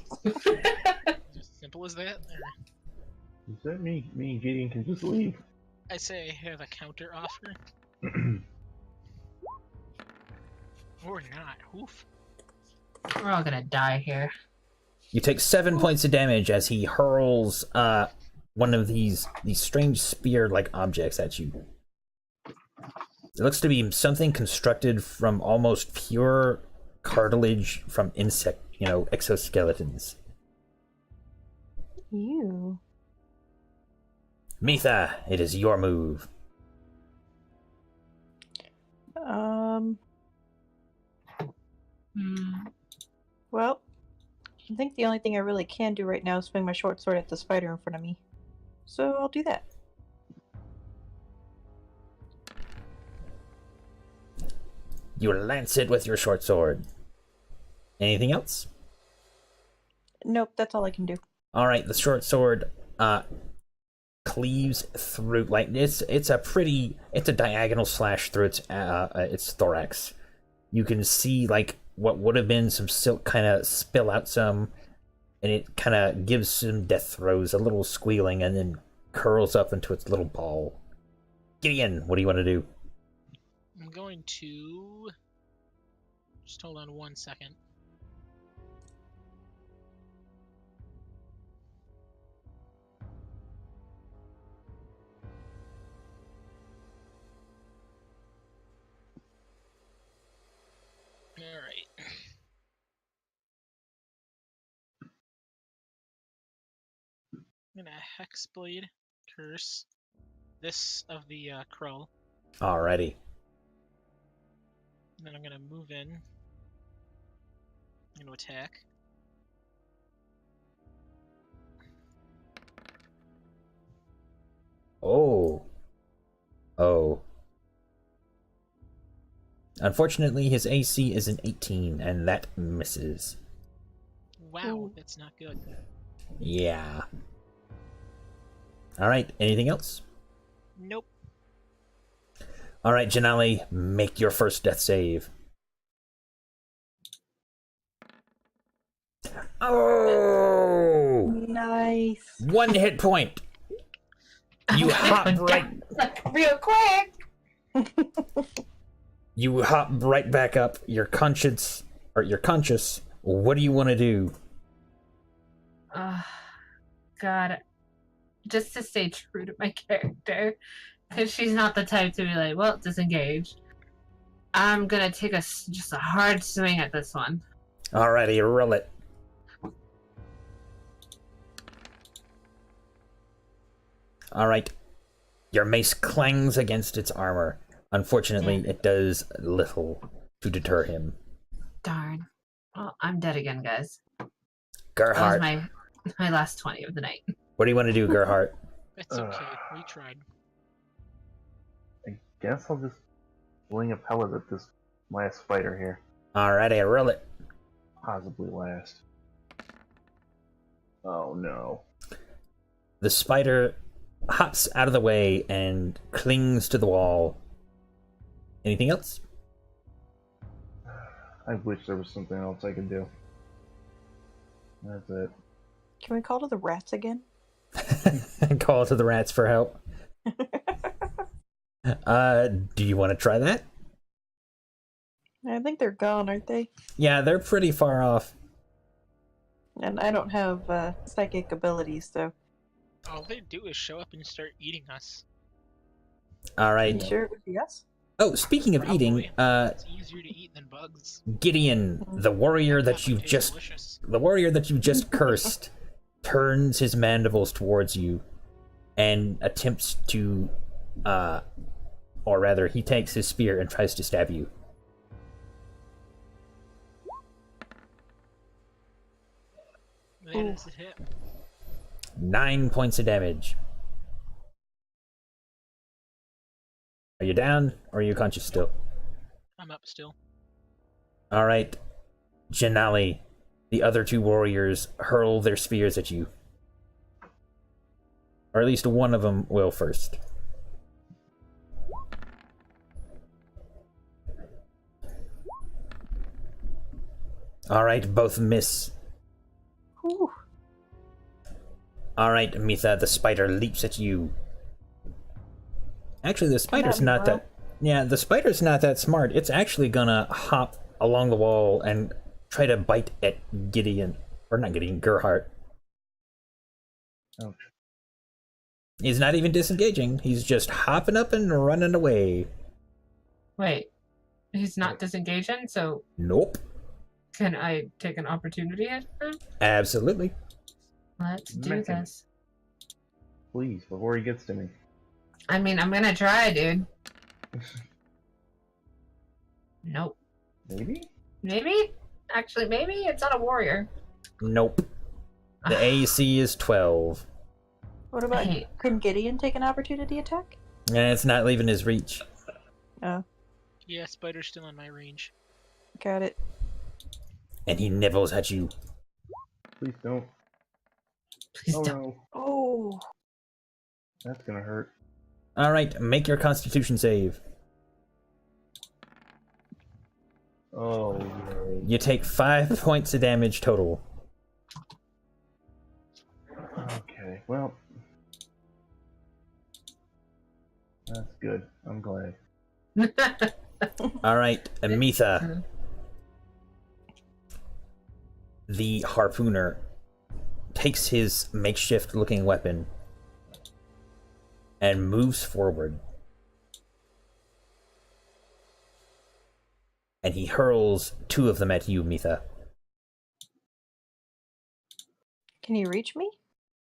Just simple as that. Or Does that mean me and Gideon can just leave? I say I have a counter offer. Or not. Oof. We're all gonna die here. You take 7 points of damage as he hurls one of these strange spear-like objects at you. It looks to be something constructed from almost pure cartilage from insect, exoskeletons. Ew. Mitha, it is your move. Well, I think the only thing I really can do right now is swing my short sword at the spider in front of me. So I'll do that. You lance it with your short sword. Anything else? Nope, that's all I can do. All right, the short sword cleaves through, like it's a diagonal slash through its thorax. You can see like what would have been some silk kind of spill out some, and it kind of gives some death throes, a little squealing, and then curls up into its little ball. Gideon, what do you want to do? I'm going to... Just hold on 1 second. Alright. I'm gonna Hexblade Curse this of the Kraul. Alrighty. And then I'm gonna move in. I'm gonna attack. Oh. Unfortunately, his AC is an 18, and that misses. Wow, that's not good. Yeah. Alright, anything else? Nope. Alright, Janali, make your first death save. Oh! Nice. 1 hit point! You hop right... Real quick! You hop right back up. You're conscious. What do you want to do? God. Just to stay true to my character. Because she's not the type to be like, well, disengage. I'm gonna take just a hard swing at this one. Alrighty, roll it. Alright. Your mace clangs against its armor. Unfortunately, it does little to deter him. Darn. Well, I'm dead again, guys. Gerhardt, That was my last 20 of the night. what do you want to do, Gerhardt? It's okay. We tried. I guess I'll just fling a pellet at this last fighter here. Alrighty, roll it. Possibly last. Oh no. The spider hops out of the way and clings to the wall. Anything else? I wish there was something else I could do. That's it. Can we call to the rats again? Call to the rats for help. Do you want to try that? I think they're gone, aren't they? Yeah, they're pretty far off. And I don't have psychic abilities, so. All they do is show up and start eating us. Alright. You sure it would be us? Oh, speaking of eating, Probably. It's easier to eat than bugs. Gideon, the warrior that That you would taste just delicious. cursed, turns his mandibles towards you and attempts to or rather he takes his spear and tries to stab you. That is a hit. 9 points of damage. Are you down or are you conscious still? I'm up still. Alright. Janali, the other 2 warriors hurl their spears at you. Or at least one of them will first. Alright, both miss. Whew. Alright, Mitha, the spider leaps at you. Actually, the spider's Come on, not bro. that... Yeah, the spider's not that smart. It's actually gonna hop along the wall and try to bite at Gideon. Or not Gideon, Gerhardt. Ouch. He's not even disengaging. He's just hopping up and running away. Wait. He's not disengaging, so Nope. can I take an opportunity at him? Absolutely. Let's do Make him. this. Please, before he gets to me. I mean, I'm gonna try, dude. Nope. Maybe? Maybe? Actually, maybe? It's not a warrior. Nope. The AC is 12. What about, Hey. couldn't Gideon take an opportunity attack? And it's not leaving his reach. Oh, Yeah, spider's still in my range. got it. And he nibbles at you. Please don't. Please Oh don't. no. Oh, That's gonna hurt. Alright, make your constitution save. Oh, yay. You take 5 points of damage total. Okay, well. That's good. I'm glad. Alright, Amitha. The harpooner takes his makeshift looking weapon and moves forward. And he hurls 2 of them at you, Mitha. can he reach me?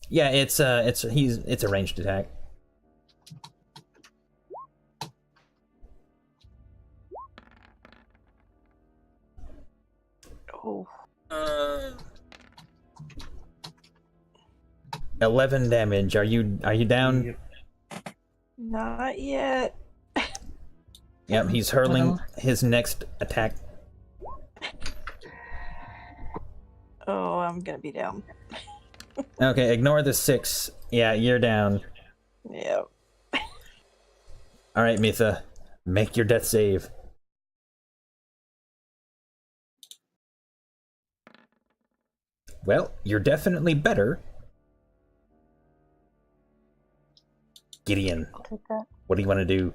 Yeah, it's a ranged attack. Oh, 11 damage. Are you down? Yep. not yet. Yep, he's hurling his next attack. Oh, I'm gonna be down. Okay, ignore the 6. Yeah, you're down. Yep. Alright, Mitha. Make your death save. Well, you're definitely better. Gideon, I'll take that. what do you want to do?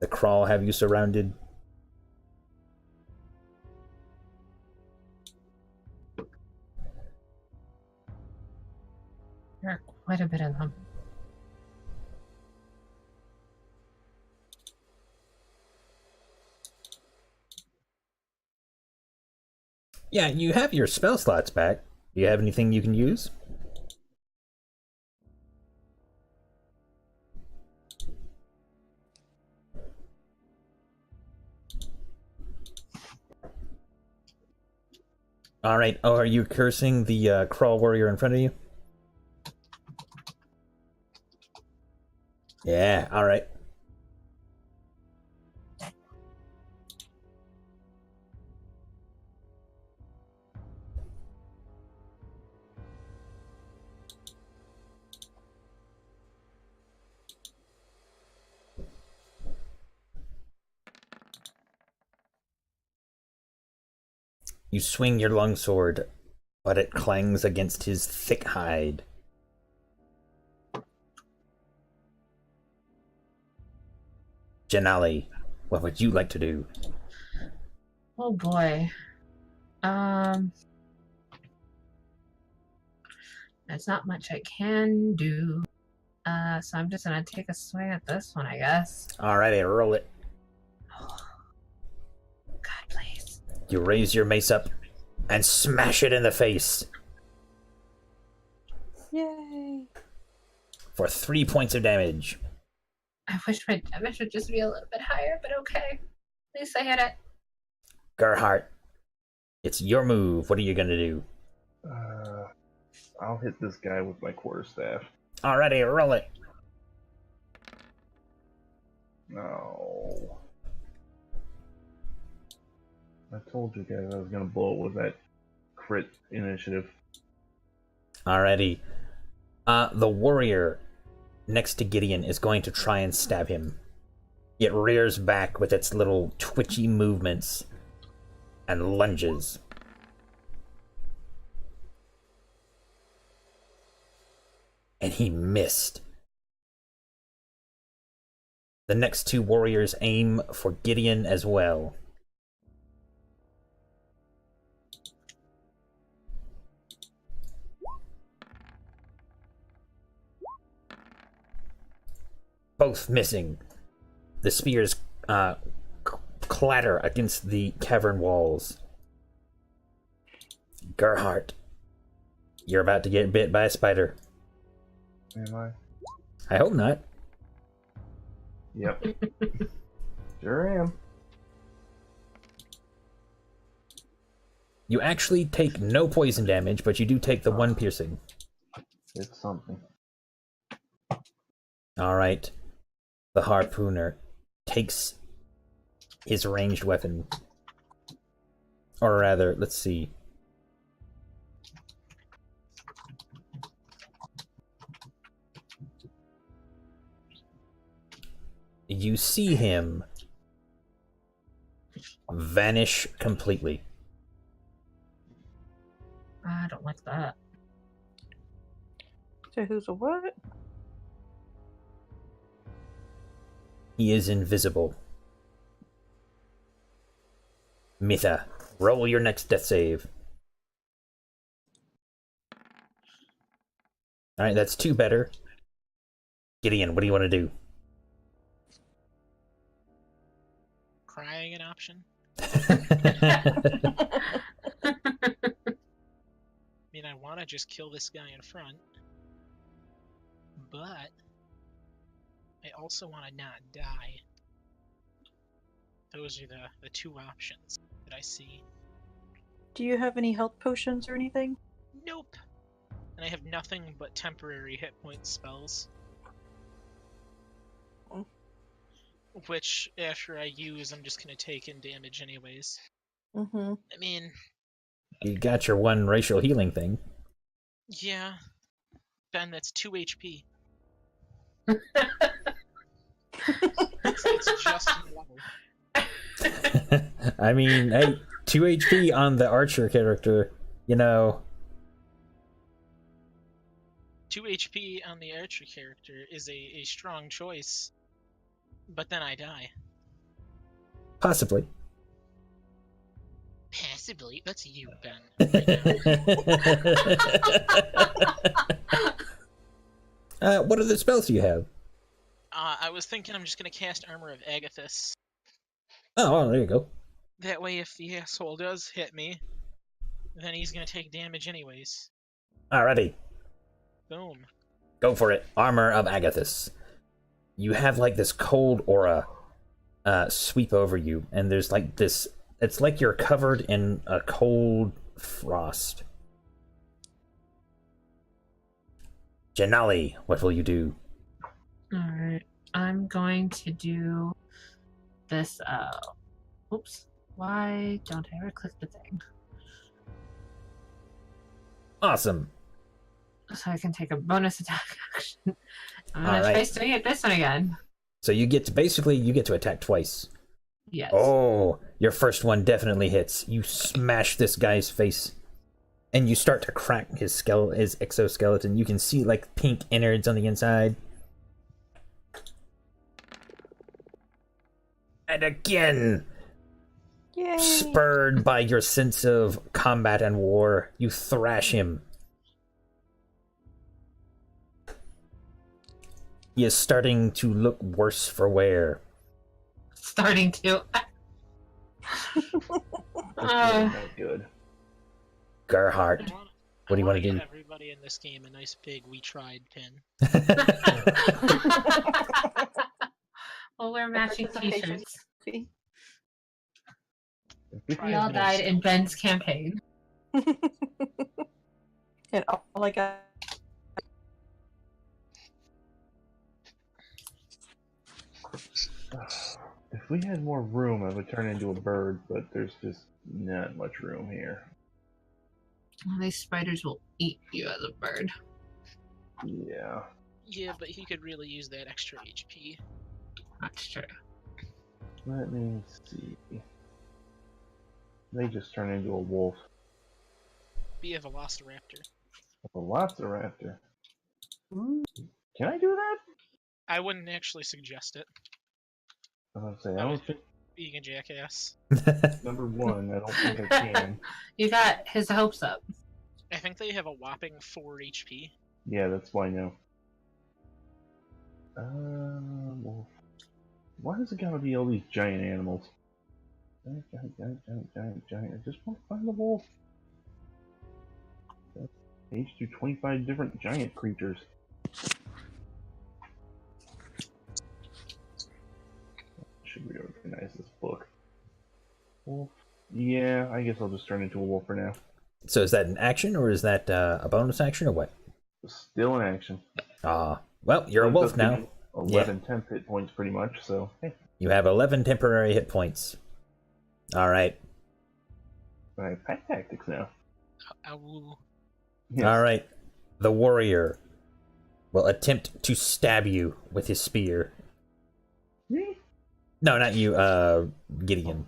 The Kraul have you surrounded? There are quite a bit of them. Yeah, you have your spell slots back. Do you have anything you can use? Alright, oh, are you cursing the Kraul Warrior in front of you? Yeah, alright. You swing your longsword, but it clangs against his thick hide. Janali, what would you like to do? Oh boy. There's not much I can do. So I'm just gonna take a swing at this one, I guess. Alrighty, roll it. God, please. You raise your mace up and smash it in the face Yay! for 3 points of damage. I wish my damage would just be a little bit higher, but okay. At least I hit it. Gerhardt, it's your move. What are you gonna do? I'll hit this guy with my quarterstaff. Alrighty, roll it. No. I told you guys I was gonna blow it with that crit initiative. Alrighty. The warrior next to Gideon is going to try and stab him. It rears back with its little twitchy movements and lunges. And he missed. The next 2 warriors aim for Gideon as well. Both missing. The spears clatter against the cavern walls. Gerhardt, you're about to get bit by a spider. Am I? I hope not. Yep. Sure am. You actually take no poison damage, but you do take the 1 piercing. It's something. Alright. The harpooner takes his ranged weapon. Or rather, let's see. You see him vanish completely. I don't like that. So who's a what? He is invisible. Mitha, roll your next death save. Alright, that's 2 better. Gideon, what do you want to do? Crying an option? I mean, I want to just kill this guy in front, but I also want to not die. Those are the 2 options that I see. Do you have any health potions or anything? Nope. And I have nothing but temporary hit point spells. Oh. Which, after I use, I'm just gonna take in damage anyways. Mm-hmm. I mean, You got your one racial healing thing. yeah. Ben, that's 2 HP. It's just an level. I mean, hey, 2 HP on the archer character, you know. 2 HP on the archer character is a strong choice. But then I die. Possibly. Possibly. That's you, Ben. What other spells do you have? I was thinking I'm just gonna cast Armor of Agathis. Oh, well, there you go. That way, if the asshole does hit me, then he's gonna take damage anyways. Alrighty, Boom. go for it. Armor of Agathis. You have like this cold aura sweep over you, and there's like this. It's like you're covered in a cold frost. Janali, what will you do? Alright, I'm going to do this, oops. Why don't I ever click the thing? Awesome. So I can take a bonus attack action. I'm gonna Alright. try swinging at this one again. So you get to attack twice. Yes. Oh, your first one definitely hits. You smash this guy's face, and you start to crack his exoskeleton. You can see like pink innards on the inside. And again, Yay! spurred by your sense of combat and war, you thrash him. He is starting to look worse for wear. Starting to. That's really not good. Gerhardt, what do you want to do? Give everybody in this game a nice big "we tried" pin. Well, we're matching Participation t-shirts. fee. We all died in Ben's campaign. And all I got. If we had more room, I would turn into a bird, but there's just not much room here. Well, these spiders will eat you as a bird. Yeah. Yeah, but he could really use that extra HP. That's true. Let me see. They just turn into a wolf. Be a Velociraptor. A velociraptor. Ooh. Can I do that? I wouldn't actually suggest it. I was gonna say, I don't think, Being a jackass. number one, I don't think I can. You got his hopes up. I think they have a whopping 4 HP. Yeah, that's why I know. Wolf. Why does it gotta be all these giant animals? Giant. I just want to find the wolf. That's page through 25 different giant creatures. Should reorganize this book. Wolf. Yeah, I guess I'll just turn into a wolf for now. So is that an action, or is that a bonus action, or what? Still in action. Well, you're a wolf now. 11 temp hit points pretty much, so hey. You have 11 temporary hit points. Alright. I have pack tactics now. Ow. Yes. Alright. The warrior will attempt to stab you with his spear. Me? No, not you, Gideon.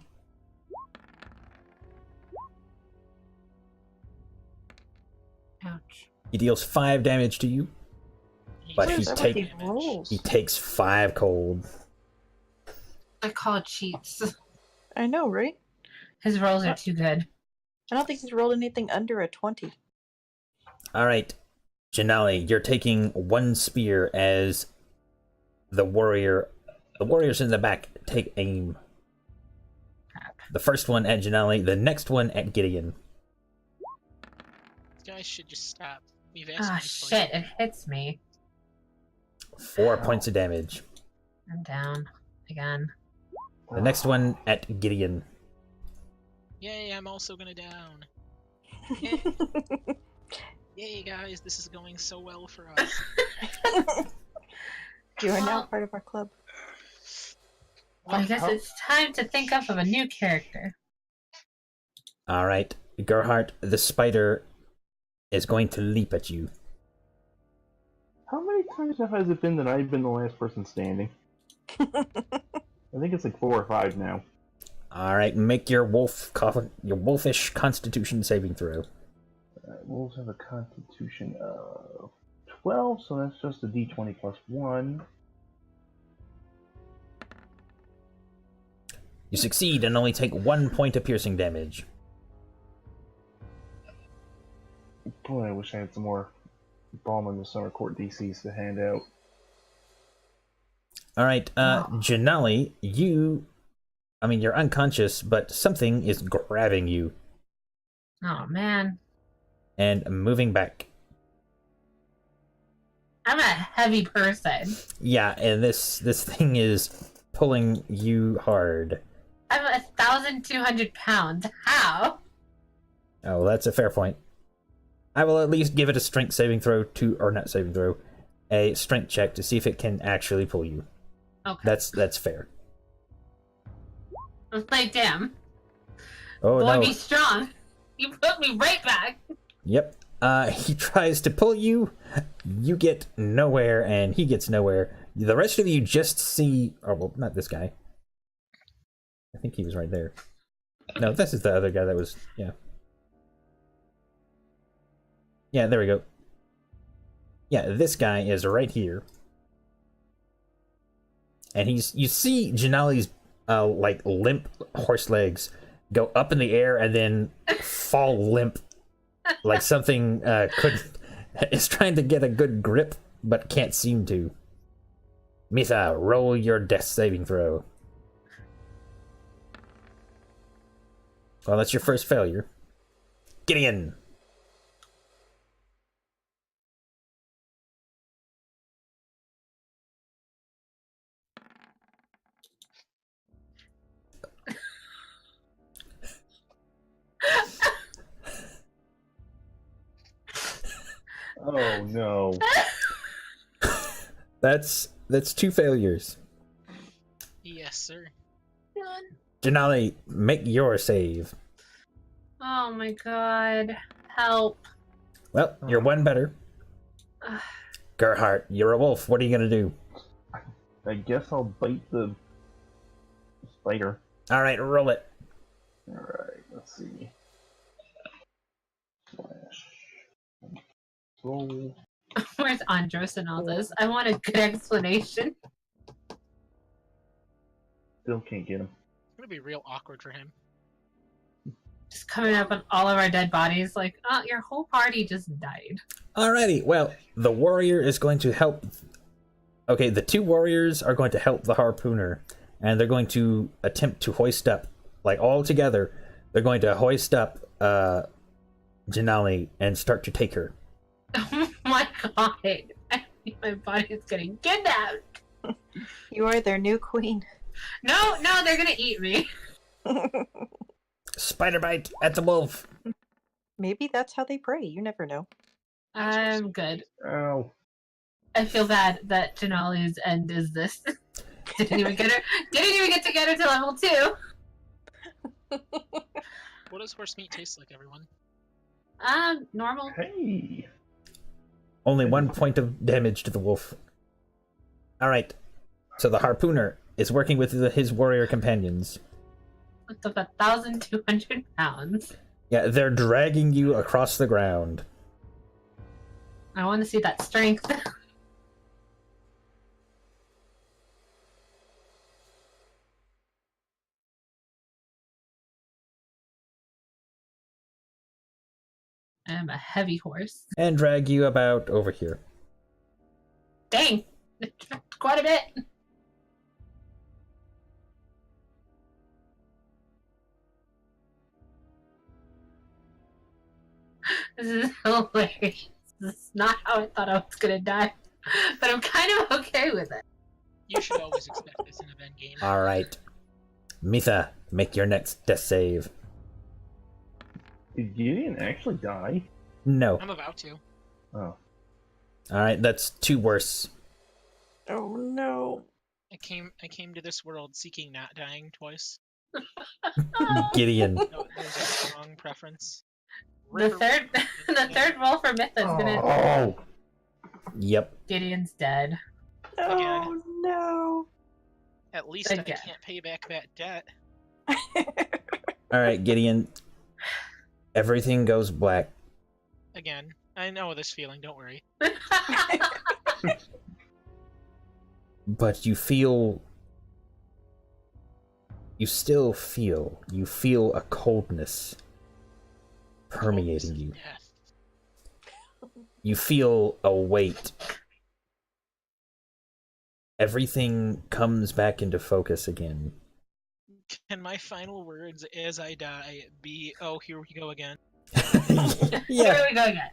Ouch. He deals 5 damage to you, but What he is up with take- these rolls? he takes 5 cold. I call it cheats. I know, right? His rolls are too good. I don't think he's rolled anything under a 20. Alright. Janali, you're taking 1 spear as the warriors in the back take aim. Crap. The first one at Janali, the next one at Gideon. These guys should just stop. We've asked Ah, them for shit, it hits me. 4 points of damage. I'm down. Again. The next one at Gideon. Yay, I'm also gonna down. Yay, guys, this is going so well for us. You are now Well- part of our club. Well, I guess it's time to think up of a new character. All right, Gerhardt, the spider is going to leap at you. How many times has it been that I've been the last person standing? I think it's like 4 or 5 now. All right, make your wolfish Constitution saving throw. Wolves have a constitution of 12, so that's just a d20 plus 1. You succeed and only take 1 point of piercing damage. Boy, I wish I had some more Balm in the Summer Court DCs to hand out. All right, Janali, you're unconscious, but something is grabbing you Oh man, and moving back. I'm a heavy person. Yeah, and this thing is pulling you hard. I'm 1,200 pounds. How? Oh, that's a fair point. I will at least give it a strength saving throw a strength check to see if it can actually pull you. Okay. That's fair. I was like, damn. Oh Boy, no. be strong. You put me right back. Yep. He tries to pull you. You get nowhere, and he gets nowhere. The rest of you just see. Oh well, not this guy. I think he was right there. No, this is the other guy that was. Yeah. Yeah, there we go. Yeah, this guy is right here. And you see Janali's like limp horse legs go up in the air and then fall limp, like something is trying to get a good grip but can't seem to. Mitha, roll your death saving throw. Well, that's your first failure. Gideon. Oh no. That's 2 failures. Yes, sir. Janali, make your save. Oh my god. Help. Well, you're 1 better. Gerhardt, you're a wolf. What are you gonna do? I guess I'll bite the spider. All right, roll it. Alright, let's see. Slash. Roll. Where's Andros in all this? I want a good explanation. Still can't get him. It's gonna be real awkward for him. Just coming up on all of our dead bodies, like, oh, your whole party just died. Alrighty, well, the warrior is going to help. Okay, the 2 warriors are going to help the harpooner, and they're going to attempt to hoist up, like all together. They're going to hoist up Janali and start to take her. Oh my god. I think my body's getting kidnapped. You are their new queen. No, they're gonna eat me. Spider bite at the wolf. Maybe that's how they pray. You never know. I'm good. Ow. I feel bad that Janali's end is this. Didn't even get to get her to level 2. What does horse meat taste like, everyone? Normal. Hey. Only 1 point of damage to the wolf. Alright, so the harpooner is working with his warrior companions. It's up 1,200 pounds. Yeah, they're dragging you across the ground. I want to see that strength. I am a heavy horse. And drag you about over here. Dang! Quite a bit! This is hilarious. This is not how I thought I was gonna die. But I'm kind of okay with it. You should always expect this in a Ven game. Alright. Mitha, make your next death save. Did Gideon actually die? No. I'm about to. Oh. Alright, that's 2 worse. Oh no. I came to this world seeking not dying twice. Gideon. No, there's a strong preference. The third roll for Mytha is gonna. Oh! Yep. Gideon's dead. Oh no. At least Again. I can't pay back that debt. Alright, Gideon. Everything goes black. Again, I know this feeling. Don't worry. But you feel... You still feel... You feel a coldness permeating you. Death. You feel a weight. Everything comes back into focus again. Can my final words as I die be, "Oh, here we go again"? Here Yeah. we go again.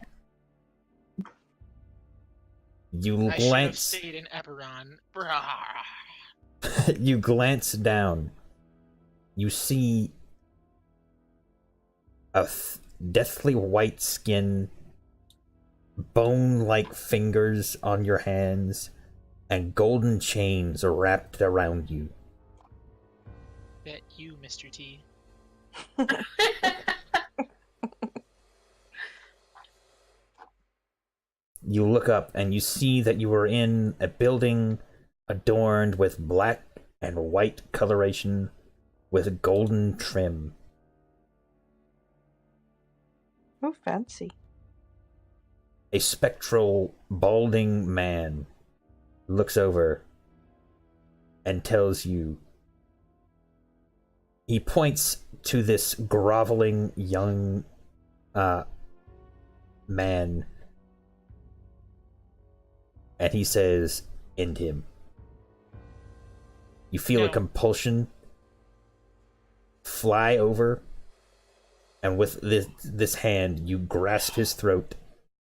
You I should have glance. stayed in Eberron. Brah. You glance down. You see a deathly white skin, bone-like fingers on your hands, and golden chains wrapped around you. Bet you, Mr. T. You look up and you see that you are in a building adorned with black and white coloration with golden trim. Oh, fancy. A spectral, balding man looks over and tells you. He points to this groveling young man, and he says, "End him." You feel a No. compulsion fly over, and with this hand, you grasp his throat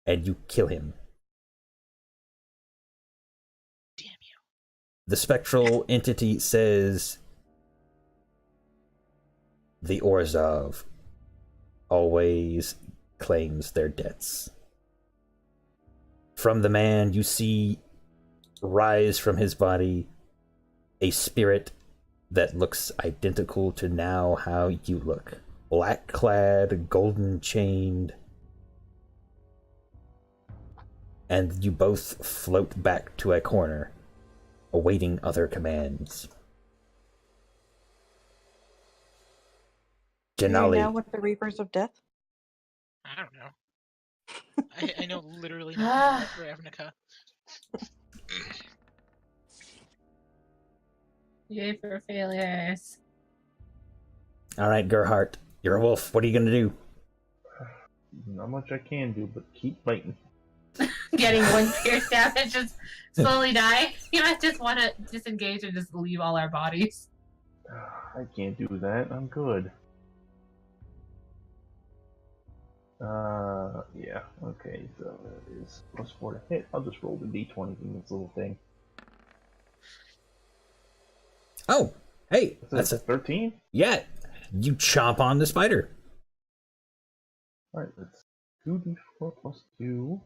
and you kill him. Damn you. The spectral entity says, "The Orzhov always claims their debts." From the man, you see rise from his body a spirit that looks identical to now how you look. Black clad, golden chained, and you both float back to a corner, awaiting other commands. Are you Janali. now with the Reapers of Death? I don't know. I know literally nothing about Ravnica. Yay for failures. Alright, Gerhardt, you're a wolf. What are you gonna do? Not much I can do, but keep biting. Getting 1 pierce damage, just slowly die. You might just want to disengage and just leave all our bodies. I can't do that. I'm good. Yeah. Okay, so that is +4 to hit. I'll just roll the d20 from this little thing. Oh, hey, that's a 13? yeah. You chomp on the spider. Alright, that's 2d4 plus 2.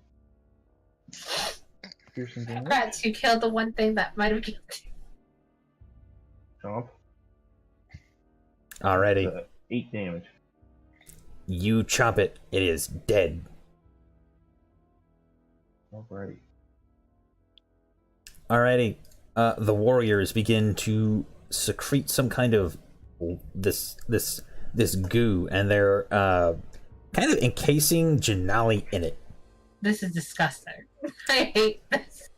Piercing damage. Congrats, you killed the one thing that might have killed you. Chomp. Alrighty, 8 damage. you chomp it. It is dead. Alright. Alrighty, the warriors begin to secrete some kind of this goo, and they're kind of encasing Janali in it. This is disgusting. I hate this.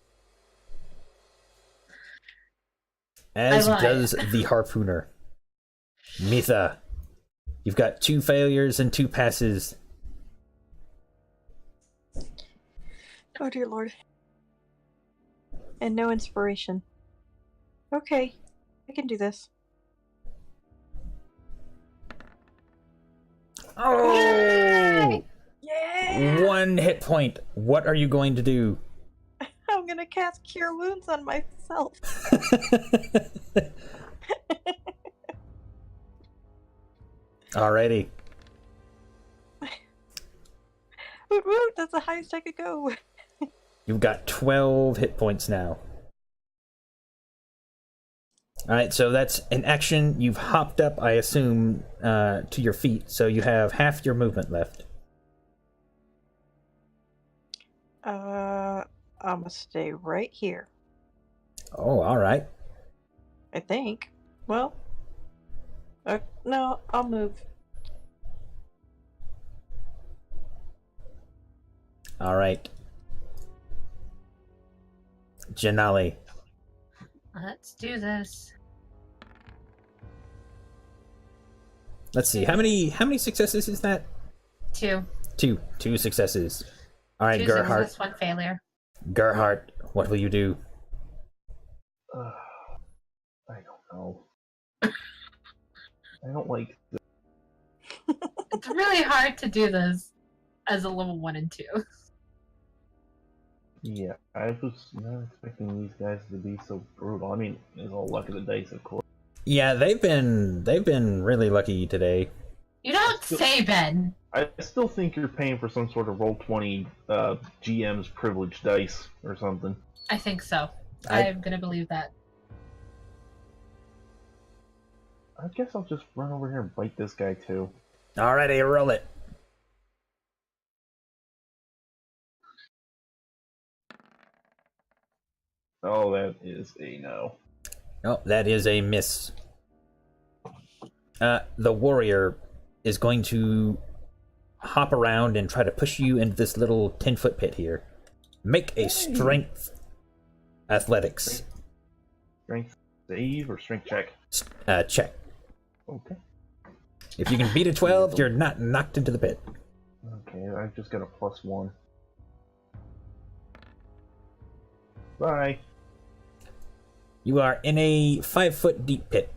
As I lied. does the harpooner. Mitha, you've got 2 failures and 2 passes. Oh dear lord. And no inspiration. Okay, I can do this. Oh! Yeah! 1 hit point. What are you going to do? I'm gonna cast Cure Wounds on myself. Alrighty. That's the highest I could go. You've got 12 hit points now. Alright, so that's an action. You've hopped up, I assume, to your feet, so you have half your movement left. I'm gonna stay right here. Oh, alright. I think. Well, no, I'll move. Alright. Janali. Let's do this. Let's see, how many successes is that? 2. Two successes. Alright, 2 Gerhardt. success, 1 failure. Gerhardt, what will you do? I don't know. I don't like this. It's really hard to do this as a level 1 and 2. Yeah, I was not expecting these guys to be so brutal. I mean, it's all luck of the dice, of course. Yeah, they've been really lucky today. You don't say, Ben. I still think you're paying for some sort of Roll20 GM's privilege dice or something. I think so. I'm gonna believe that. I guess I'll just run over here and bite this guy too. Alrighty, roll it. Oh, that is a no. Oh, that is a miss. The warrior is going to hop around and try to push you into this little 10-foot pit here. Make a strength athletics Strength save or strength check? check. Okay. If you can beat a 12, you're not knocked into the pit. Okay, I've just got a +1. Bye. You are in a 5-foot deep pit.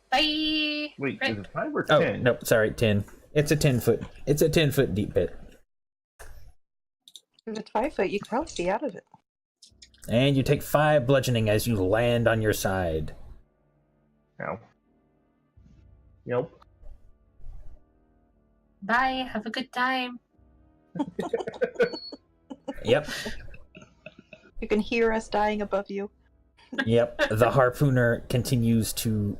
Bye. Wait, Right. is it 5 or Oh, 10? no, sorry, 10. It's a 10-foot. It's a 10-foot deep pit. If it's 5 foot, you could probably be out of it. And you take 5 bludgeoning as you land on your side. Ow. Yep. Bye. Have a good time. Yep. You can hear us dying above you. Yep. The harpooner continues to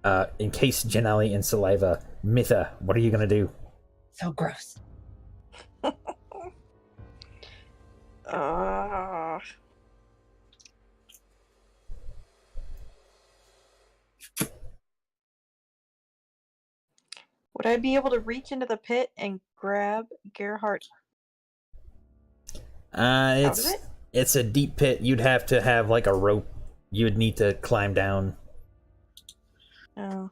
encase Janali in saliva. Mitha, what are you gonna do? So gross. Would I be able to reach into the pit and grab Gerhardt out of it? It's a deep pit. You'd have to have like a rope. You would need to climb down. Oh.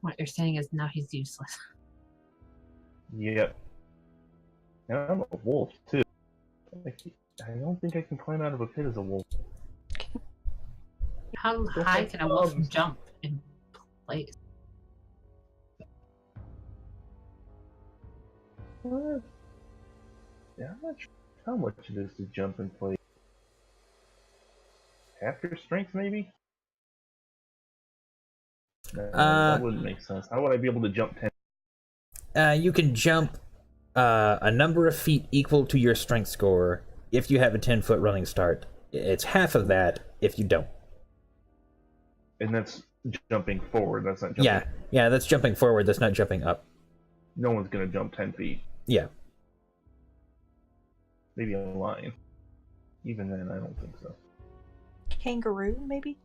What you're saying is now he's useless. Yep. And I'm a wolf, too. I don't think I can climb out of a pit as a wolf. How high can a wolf jump in place? Yeah, I'm not sure how much it is to jump in place. Half your strength, maybe? That wouldn't make sense. How would I be able to jump 10? You can jump a number of feet equal to your strength score if you have a 10-foot running start. It's half of that if you don't. And that's jumping forward, that's not jumping. Yeah, that's jumping forward, that's not jumping up. No one's gonna jump 10 feet. Yeah. Maybe a lion. Even then, I don't think so. Kangaroo, maybe?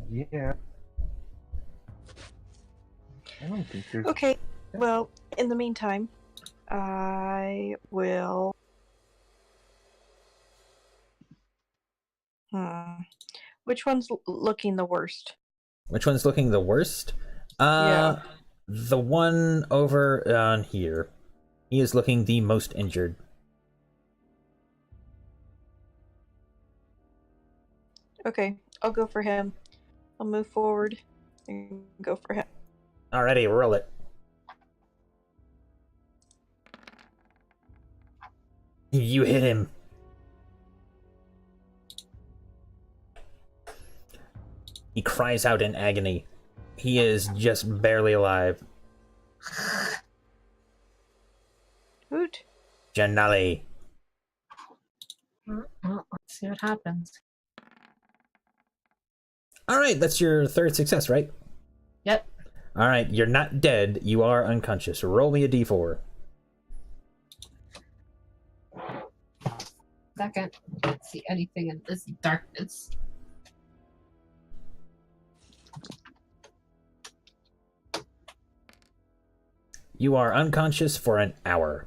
Yeah. I don't think there's... Okay, well, in the meantime, I will... Which one's looking the worst? Which one's looking the worst? Yeah. The one over on here. He is looking the most injured. Okay, I'll go for him. I'll move forward and go for him. Alrighty, roll it. You hit him. He cries out in agony. He is just barely alive. Hoot. Janali. Well, let's see what happens. All right, that's your third success, right? Yep. All right, you're not dead. You are unconscious. Roll me a d4. Second. Can't see anything in this darkness. You are unconscious for an hour.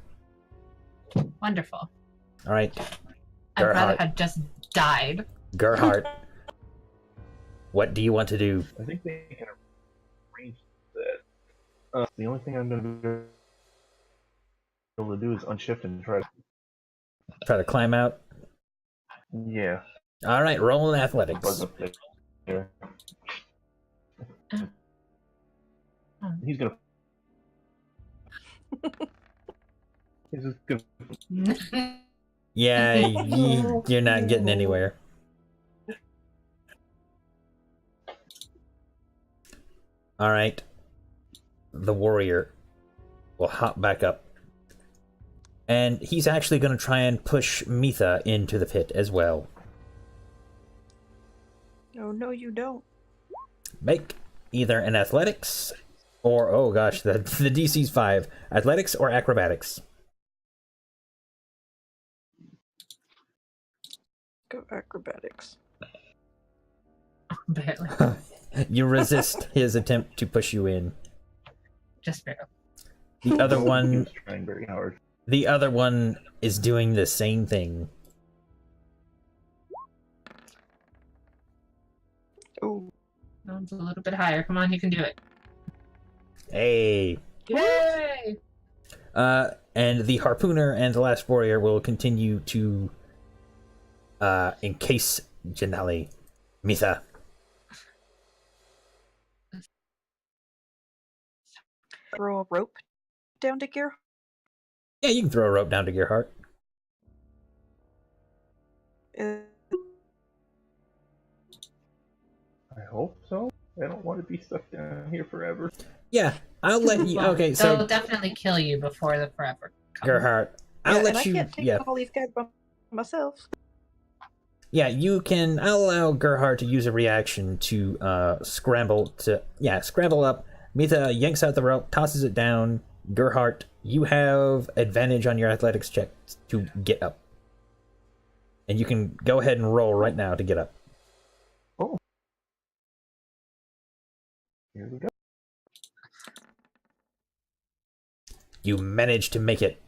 Wonderful. All right, I'd rather Gerhardt. had just died. Gerhardt. What do you want to do? I think they can arrange that. The only thing I'm going to be able to do is unshift and try to... Try to climb out? Yeah. All right, roll in Buzz athletics. up there. He's gonna... He's just gonna... Yeah, you're not getting anywhere. All right. The warrior will hop back up. And he's actually going to try and push Mitha into the pit as well. Oh, no, you don't. Make either an athletics or, oh gosh, the DC's 5. Athletics or acrobatics. Go acrobatics. Barely. You resist his attempt to push you in. Just barely. The other He one, was trying very hard. the other one is doing the same thing. Oh, Sounds a little bit higher. Come on, you can do it. Hey. Yay! And the harpooner and the last warrior will continue to encase Janali. Mitha. throw a rope down to Gear. Yeah, you can throw a rope down to Gerhardt. Uh, I hope so. I don't want to be stuck down here forever. Yeah, I'll let you. Well, Okay, they'll so definitely kill you before the forever comes. Gerhardt, I'll yeah, let and you. I can't take Yeah, all these guys by myself. yeah, you can. I'll allow Gerhardt to use a reaction to scramble up. Mitha yanks out the rope, tosses it down. Gerhardt, you have advantage on your athletics check to get up, and you can go ahead and roll right now to get up. Oh. Here we go. You manage to make it.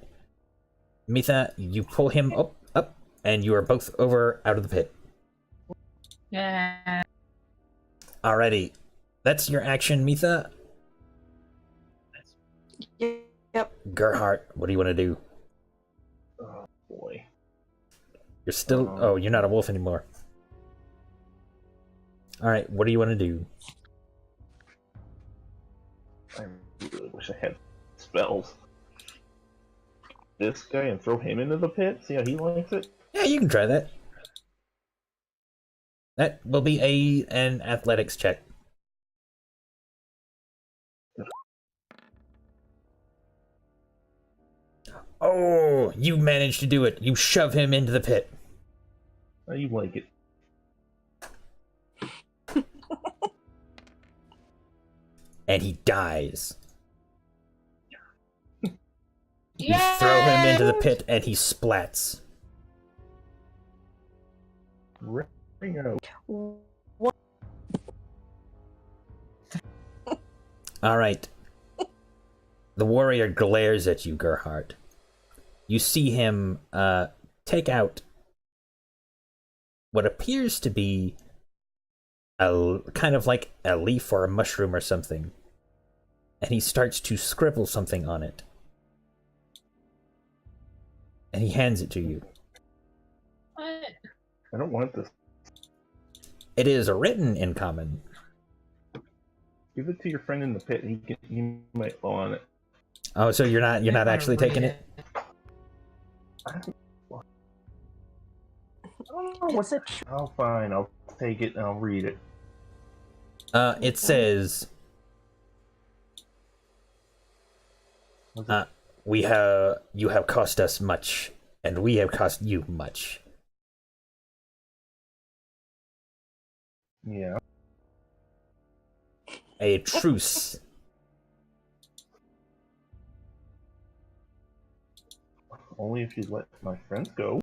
Mitha, you pull him up, and you are both over out of the pit. Yeah. Alrighty, that's your action, Mitha. Yep. Gerhardt, what do you want to do? Oh boy. You're still. Oh, you're not a wolf anymore. Alright, what do you want to do? I really wish I had spells. This guy and throw him into the pit? See how he likes it? Yeah, you can try that. That will be an athletics check. Oh, you managed to do it. You shove him into the pit. How you like it? And he dies. You Yay! throw him into the pit and he splats. Ringo. What? Alright. The warrior glares at you, Gerhardt. You see him take out what appears to be a kind of like a leaf or a mushroom or something. And he starts to scribble something on it. And he hands it to you. What? I don't want this. It is written in common. Give it to your friend in the pit. He might blow on it. Oh, so you're not actually taking it? Oh, what's it? Oh, fine. I'll take it and I'll read it. It says, What's it? You have cost us much, and we have cost you much. Yeah. A truce. Only if you let my friends go.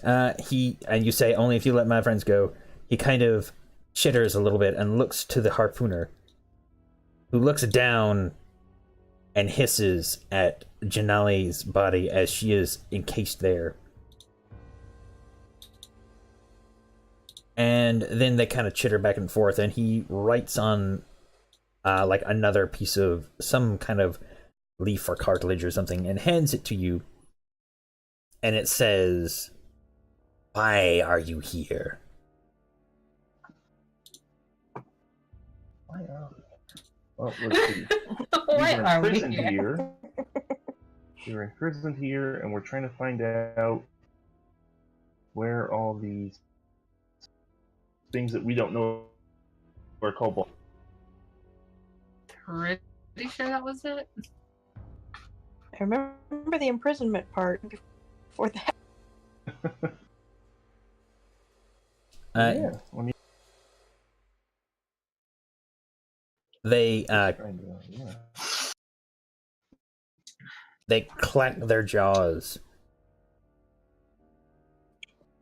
And you say, only if you let my friends go. He kind of chitters a little bit and looks to the harpooner, who looks down and hisses at Janali's body as she is encased there. And then they kind of chitter back and forth, and he writes on like another piece of some kind of leaf or cartilage or something and hands it to you. And it says, "Why are you here?" Why are we? Well, let's see. Why are we imprisoned here? We were imprisoned here, and we're trying to find out where all these things that we don't know are called. Pretty sure that was it. I remember the imprisonment part before that. Yeah. I mean, They yeah. they clack their jaws,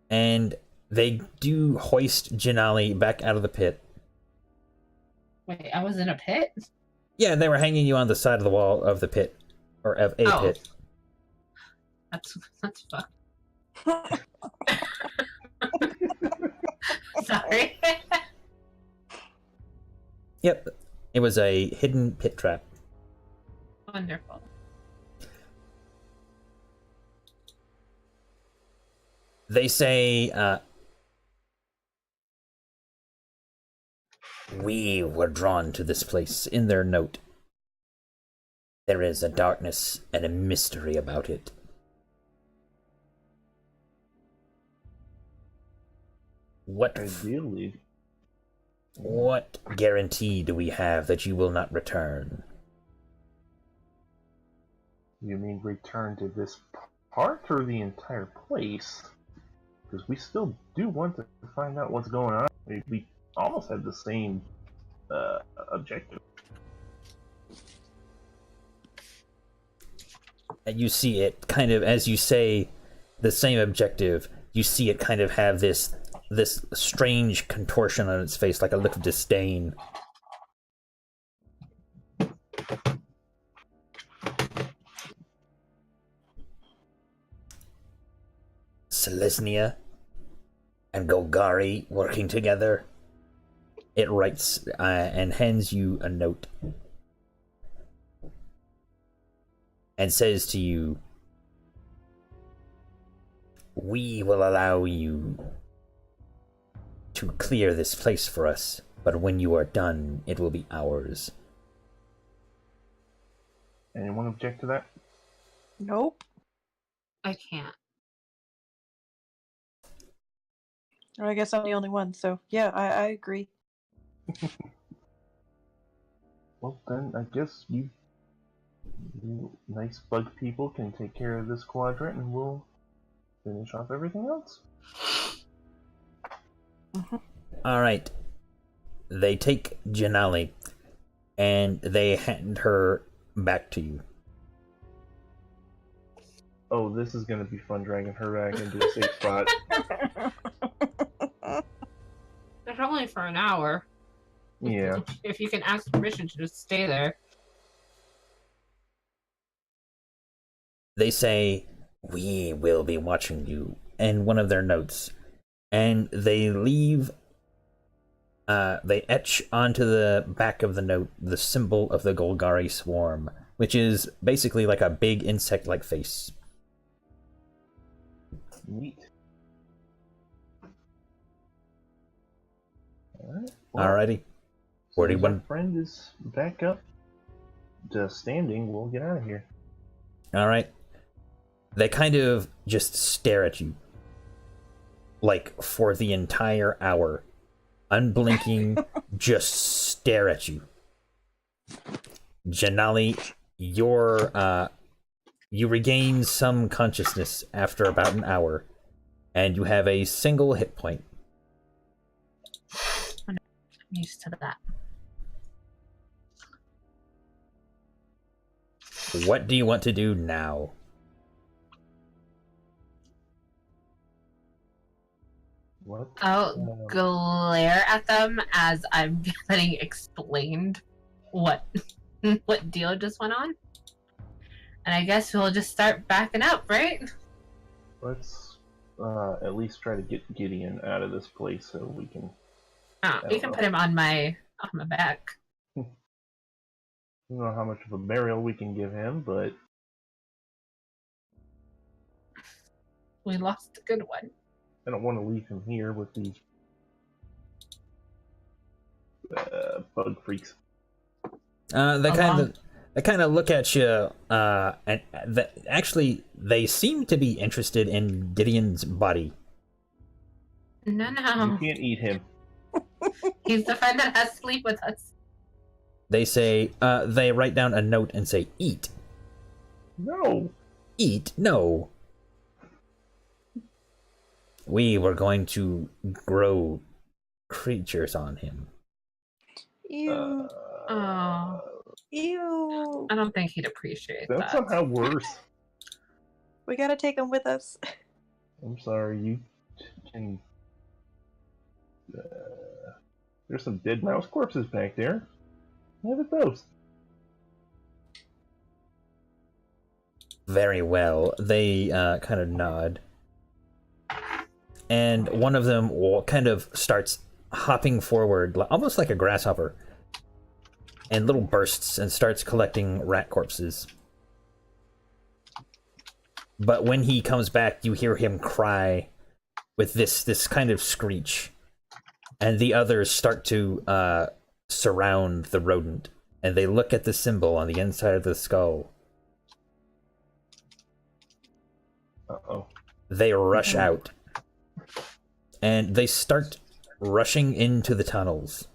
and they do hoist Janali back out of the pit. Wait, I was in a pit? Yeah, they were hanging you on the side of the wall of the pit, or of a pit. That's fun. Sorry. Yep, it was a hidden pit trap. Wonderful. They say, we were drawn to this place in their note. There is a darkness and a mystery about it. Ideally. What guarantee do we have that you will not return? You mean return to this part or the entire place? Because we still do want to find out what's going on. We almost had the same objective. And you see it kind of, as you say the same objective, you see it kind of have this strange contortion on its face, like a look of disdain. Selesnya and Golgari working together. It writes and hands you a note and says to you, "We will allow you to clear this place for us, but when you are done, it will be ours." Anyone object to that? Nope. I can't. Or I guess I'm the only one, so yeah, I agree. Well, then I guess you nice bug people can take care of this quadrant and we'll finish off everything else. Alright. They take Janali and they hand her back to you. Oh, this is gonna be fun dragging her back into a safe spot. It's only for an hour. Yeah. If you can ask permission to just stay there. They say, "We will be watching you," in one of their notes. And they leave, they etch onto the back of the note the symbol of the Golgari swarm, which is basically like a big insect-like face. Neat. Alright. Well, Alrighty. as soon as 41. our friend is back up to standing, we'll get out of here. Alright. They kind of just stare at you. Like, for the entire hour. Unblinking, just stare at you. Janali you regain some consciousness after about an hour, and you have a single hit point. I'm used to that. What do you want to do now? What? I'll glare at them as I'm getting explained what deal just went on. And I guess we'll just start backing up, right? Let's at least try to get Gideon out of this place so we can. Oh, you can put him on my back. I don't know how much of a burial we can give him, but We lost a good one. I don't want to leave him here with these bug freaks. They kind of look at you, and actually they seem to be interested in Gideon's body. No. You can't eat him. He's the friend that has to sleep with us. They say, they write down a note and say, "Eat, No. eat, no. We were going to grow creatures on him." Ew. Oh, Ew. I don't think he'd appreciate That's that. somehow worse. We gotta take him with us. I'm sorry, you can. There's some dead mouse corpses back there. Have at those. Very well. They kind of nod. And one of them kind of starts hopping forward, almost like a grasshopper, in little bursts, and starts collecting rat corpses. But when he comes back, you hear him cry with this kind of screech. And the others start to surround the rodent, and they look at the symbol on the inside of the skull. Uh-oh. They rush out, and they start rushing into the tunnels.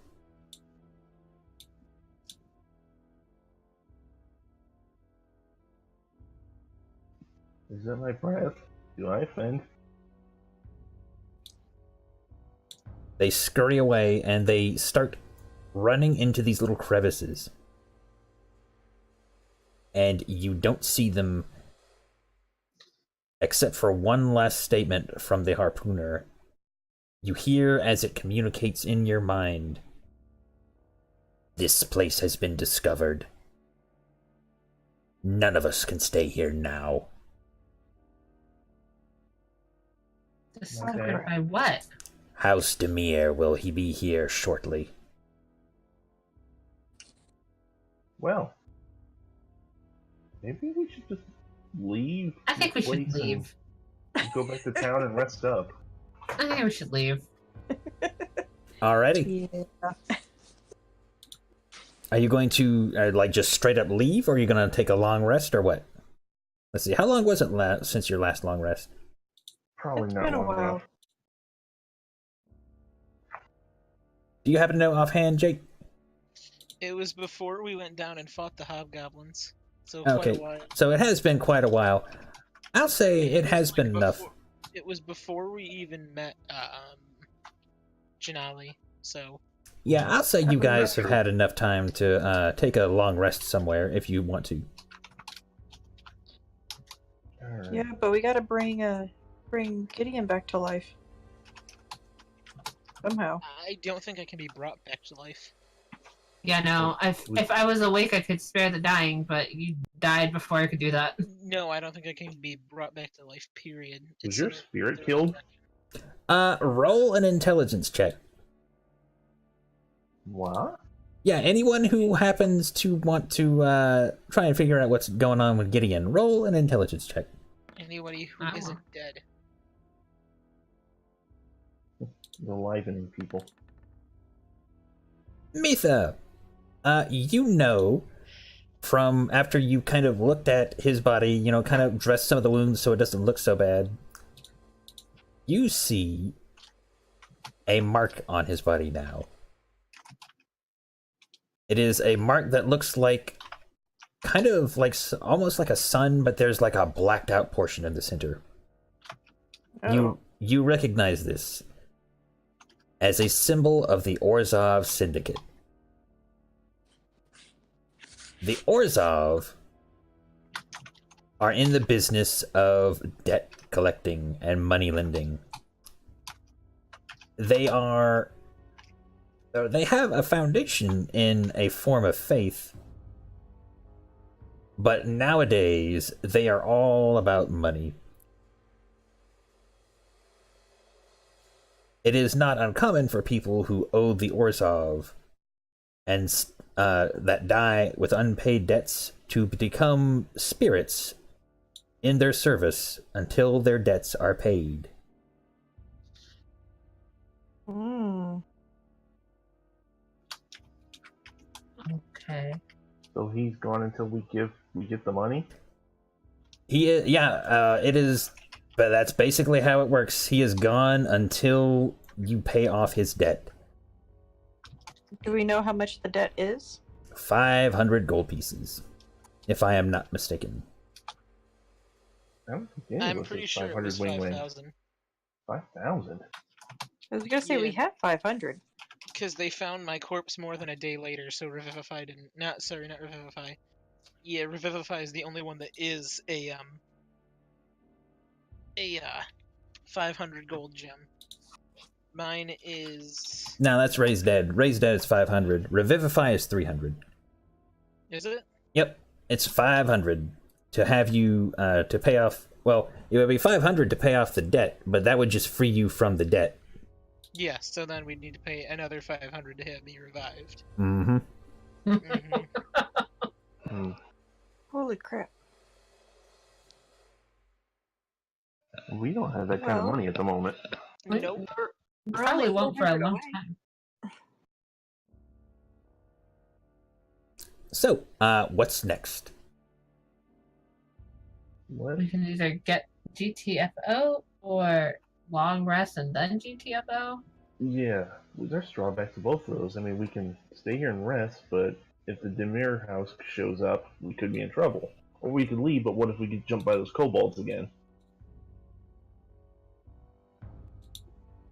Is that my breath? Do I offend? They scurry away, and they start running into these little crevices. And you don't see them, except for one last statement from the harpooner. You hear as it communicates in your mind, "This place has been discovered. None of us can stay here now." Discovered by what? House Demir will he be here shortly. Well, maybe we should just leave. I think we the should place leave. and go back to town and rest up. I think we should leave. Alrighty. Yeah. Are you going to like just straight up leave, or are you going to take a long rest, or what? Let's see. How long was it since your last long rest? Probably It's not been a long while. enough. Do you happen to know offhand, Jake? It was before we went down and fought the hobgoblins, so quite Okay, a while. so it has been quite a while. I'll say it has been enough. It was before we even met Janali, so Yeah, I'll say you guys have had enough time to take a long rest somewhere if you want to. Alright. Yeah, but we gotta bring Gideon back to life. Somehow. I don't think I can be brought back to life. Yeah, no. If I was awake, I could spare the dying, but you died before I could do that. No, I don't think I can be brought back to life, period. Was your spirit killed? Roll an intelligence check. What? Yeah, anyone who happens to want to try and figure out what's going on with Gideon, roll an intelligence check. Anybody who Oh. isn't dead. Enlivening people. Mitha, you know from after you kind of looked at his body, you know, kind of dressed some of the wounds so it doesn't look so bad, you see a mark on his body now. It is a mark that looks like kind of like almost like a sun, but there's like a blacked out portion in the center. You recognize this as a symbol of the Orzhov Syndicate. The Orzhov are in the business of debt collecting and money lending. They have a foundation in a form of faith, but nowadays they are all about money. It is not uncommon for people who owe the Orzhov and that die with unpaid debts to become spirits in their service until their debts are paid. Okay. So he's gone until we get the money? He is, it is, but that's basically how it works. He is gone until you pay off his debt. Do we know how much the debt is? 500 gold pieces, if I am not mistaken. I'm pretty sure it was 5,000. 5,000? I was gonna say we had 500. Because they found my corpse more than a day later, so Revivify didn't. Not Revivify. Yeah, Revivify is the only one that is a 500 gold gem. Mine is. No, that's Raise Dead. Raise Dead is 500. Revivify is 300. Is it? Yep, it's 500 to have you to pay off. Well, it would be 500 to pay off the debt, but that would just free you from the debt. Yeah, so then we'd need to pay another 500 to have me revived. Holy crap. We don't have that kind of money at the moment. Nope. Probably won't for a long time. So, what's next? What? We can either get GTFO or long rest and then GTFO. Yeah, there's drawbacks to both of those. I mean, we can stay here and rest, but if the Demir house shows up, we could be in trouble. Or we could leave, but what if we get jumped by those kobolds again?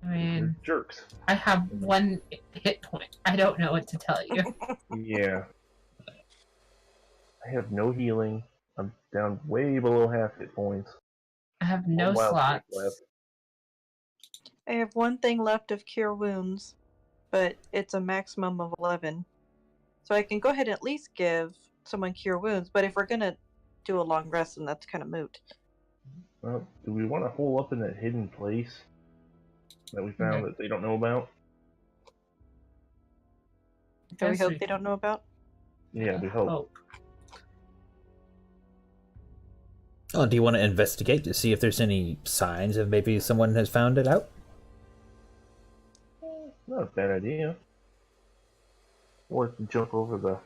I mean, They're jerks. I have 1 hit point. I don't know what to tell you. Yeah. I have no healing. I'm down way below half hit points. I have no One wild slots. shape left. I have one thing left of Cure Wounds, but it's a maximum of 11. So I can go ahead and at least give someone Cure Wounds, but if we're gonna do a long rest, then that's kind of moot. Well, do we want to hole up in that hidden place that we found that they don't know about? That we hope they don't know about? Yeah, we hope. Oh, do you want to investigate to see if there's any signs of maybe someone has found it out? Not a bad idea. Or to jump over the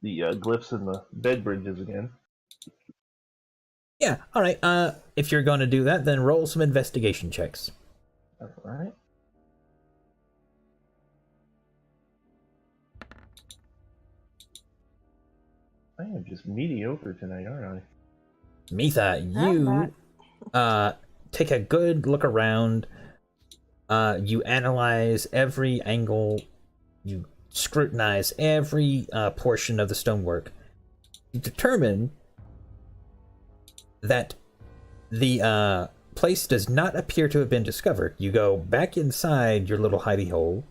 glyphs and the bed bridges again. Yeah, alright. If you're going to do that, then roll some investigation checks. Alright. I am just mediocre tonight, aren't I? Mitha, you take a good look around. You analyze every angle. You scrutinize every portion of the stonework. You determine that the place does not appear to have been discovered. You go back inside your little hidey hole,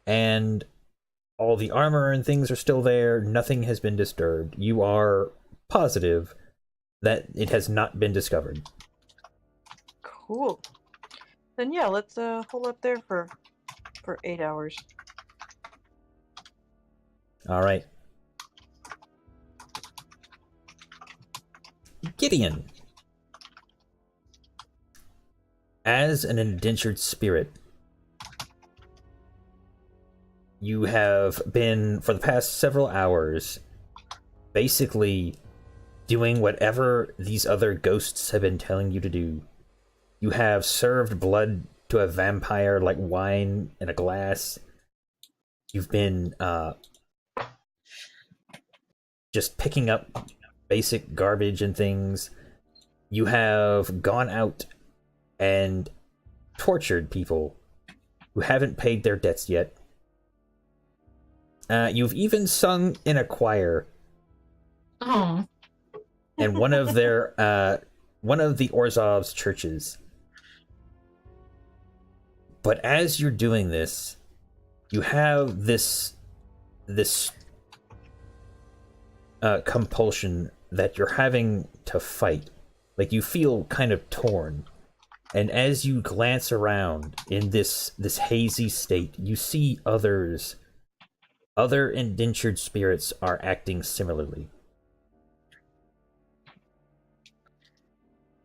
and all the armor and things are still there. Nothing has been disturbed. You are positive that it has not been discovered. Cool. Then yeah, let's hold up there for 8 hours. All right. Gideon, as an indentured spirit, you have been, for the past several hours, basically doing whatever these other ghosts have been telling you to do. You have served blood to a vampire like wine in a glass. You've been just picking up basic garbage and things. You have gone out and tortured people who haven't paid their debts yet. You've even sung in a choir. Oh. And one of the Orzov's churches. But as you're doing this, you have this compulsion that you're having to fight. Like, you feel kind of torn. And as you glance around in this hazy state, you see other indentured spirits are acting similarly.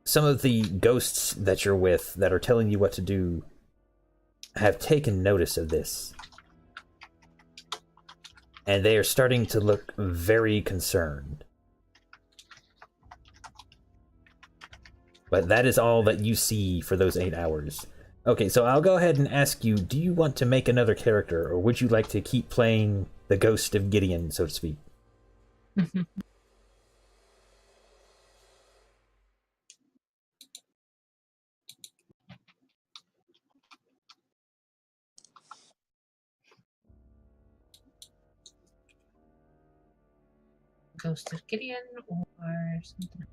Some of the ghosts that you're with that are telling you what to do have taken notice of this. And they are starting to look very concerned. But that is all that you see for those 8 hours. Okay, so I'll go ahead and ask you, do you want to make another character, or would you like to keep playing the ghost of Gideon, so to speak? Ghost of Gideon or something.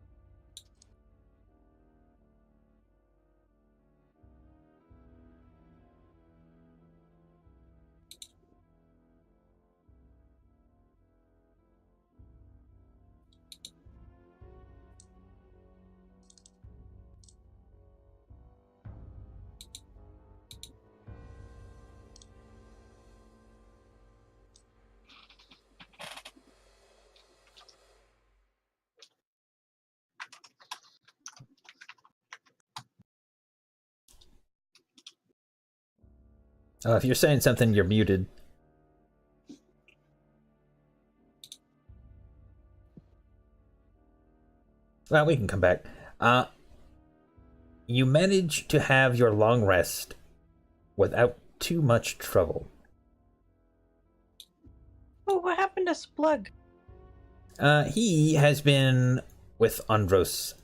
If you're saying something, you're muted. Well, we can come back. You manage to have your long rest without too much trouble. Oh, what happened to Splug? He has been with Andros,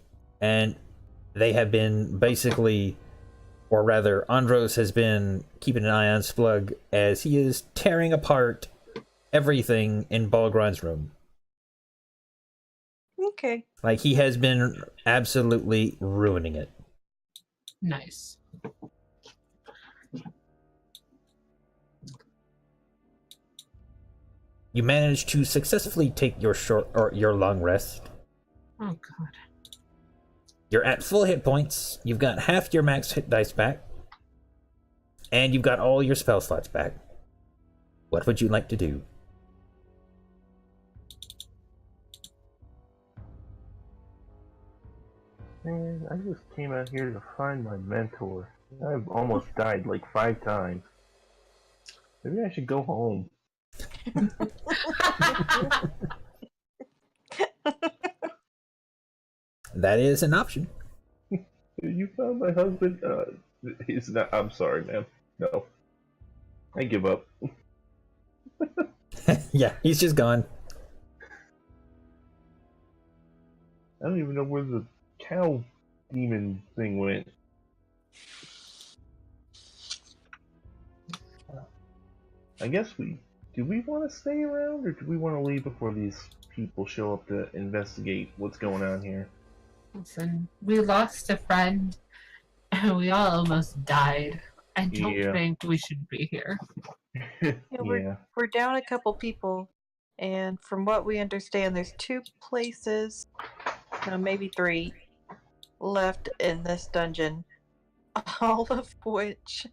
and they have been basically, or rather, Andros has been keeping an eye on Splug as he is tearing apart everything in Balgron's room. Okay. Like, he has been absolutely ruining it. Nice. You managed to successfully take your your long rest. Oh god. You're at full hit points. You've got half your max hit dice back. And you've got all your spell slots back. What would you like to do? Man, I just came out here to find my mentor. I've almost died like 5 times. Maybe I should go home. That is an option. You found my husband? He's not. I'm sorry, man. No. I give up. Yeah, he's just gone. I don't even know where the cow demon thing went. I guess do we want to stay around, or do we want to leave before these people show up to investigate what's going on here? Listen, we lost a friend, and we all almost died. I don't think we should be here. Yeah, we're down a couple people, and from what we understand, there's 2 places, maybe 3, left in this dungeon. All of which,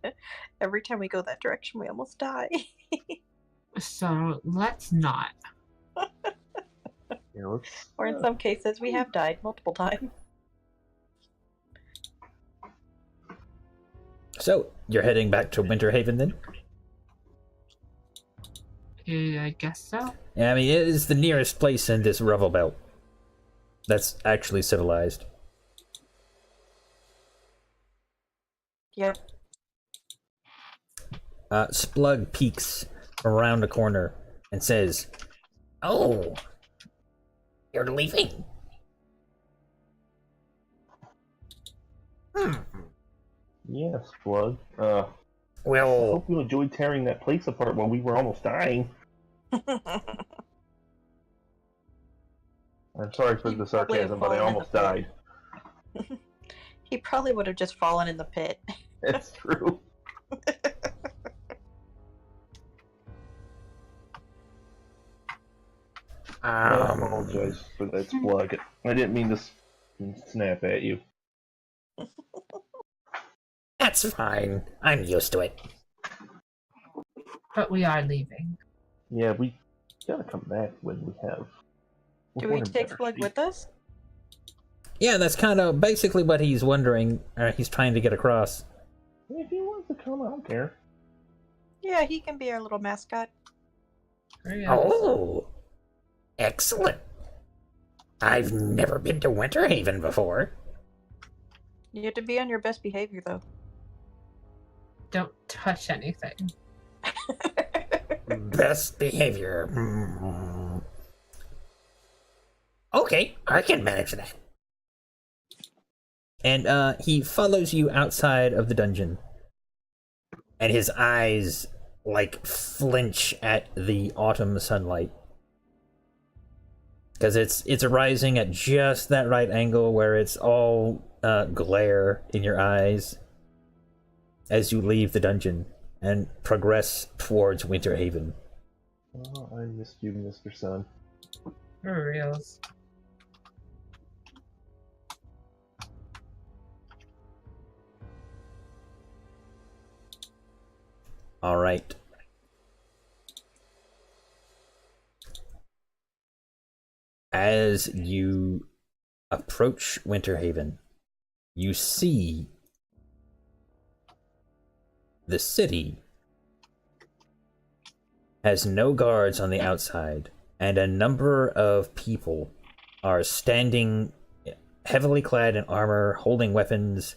every time we go that direction, we almost die. So let's not. Yeah, let's, Or in some cases, we have died multiple times. So, you're heading back to Winterhaven then? I guess so. Yeah, I mean, it is the nearest place in this Revel Belt that's actually civilized. Yep. Splug peeks around the corner and says, "Oh, You're leaving? Yes, Plug. I Well, hope you enjoyed tearing that place apart when we were almost dying. I'm sorry for You'd the probably have sarcasm, but I fallen in the almost pit. died. He probably would have just fallen in the pit. It's true. I apologize for that, Plug. I didn't mean to snap at you. that's fine. I'm used to it. But we are leaving. Yeah, we gotta come back when we have. Do we're we in take better Slug shape. with us? Yeah, that's kind of basically what he's wondering, he's trying to get across. If he wants to come, I don't care. Yeah, he can be our little mascot. Oh, excellent. I've never been to Winterhaven before. You have to be on your best behavior, though. Don't touch anything. Best behavior. Hmm. Okay, I can manage that. And he follows you outside of the dungeon. And his eyes, like, flinch at the autumn sunlight. Because it's arising at just that right angle where it's all glare in your eyes as you leave the dungeon and progress towards Winterhaven. Oh, I missed you, Mr. Sun. For reals. All right. As you approach Winterhaven, you see the city has no guards on the outside, and a number of people are standing heavily clad in armor, holding weapons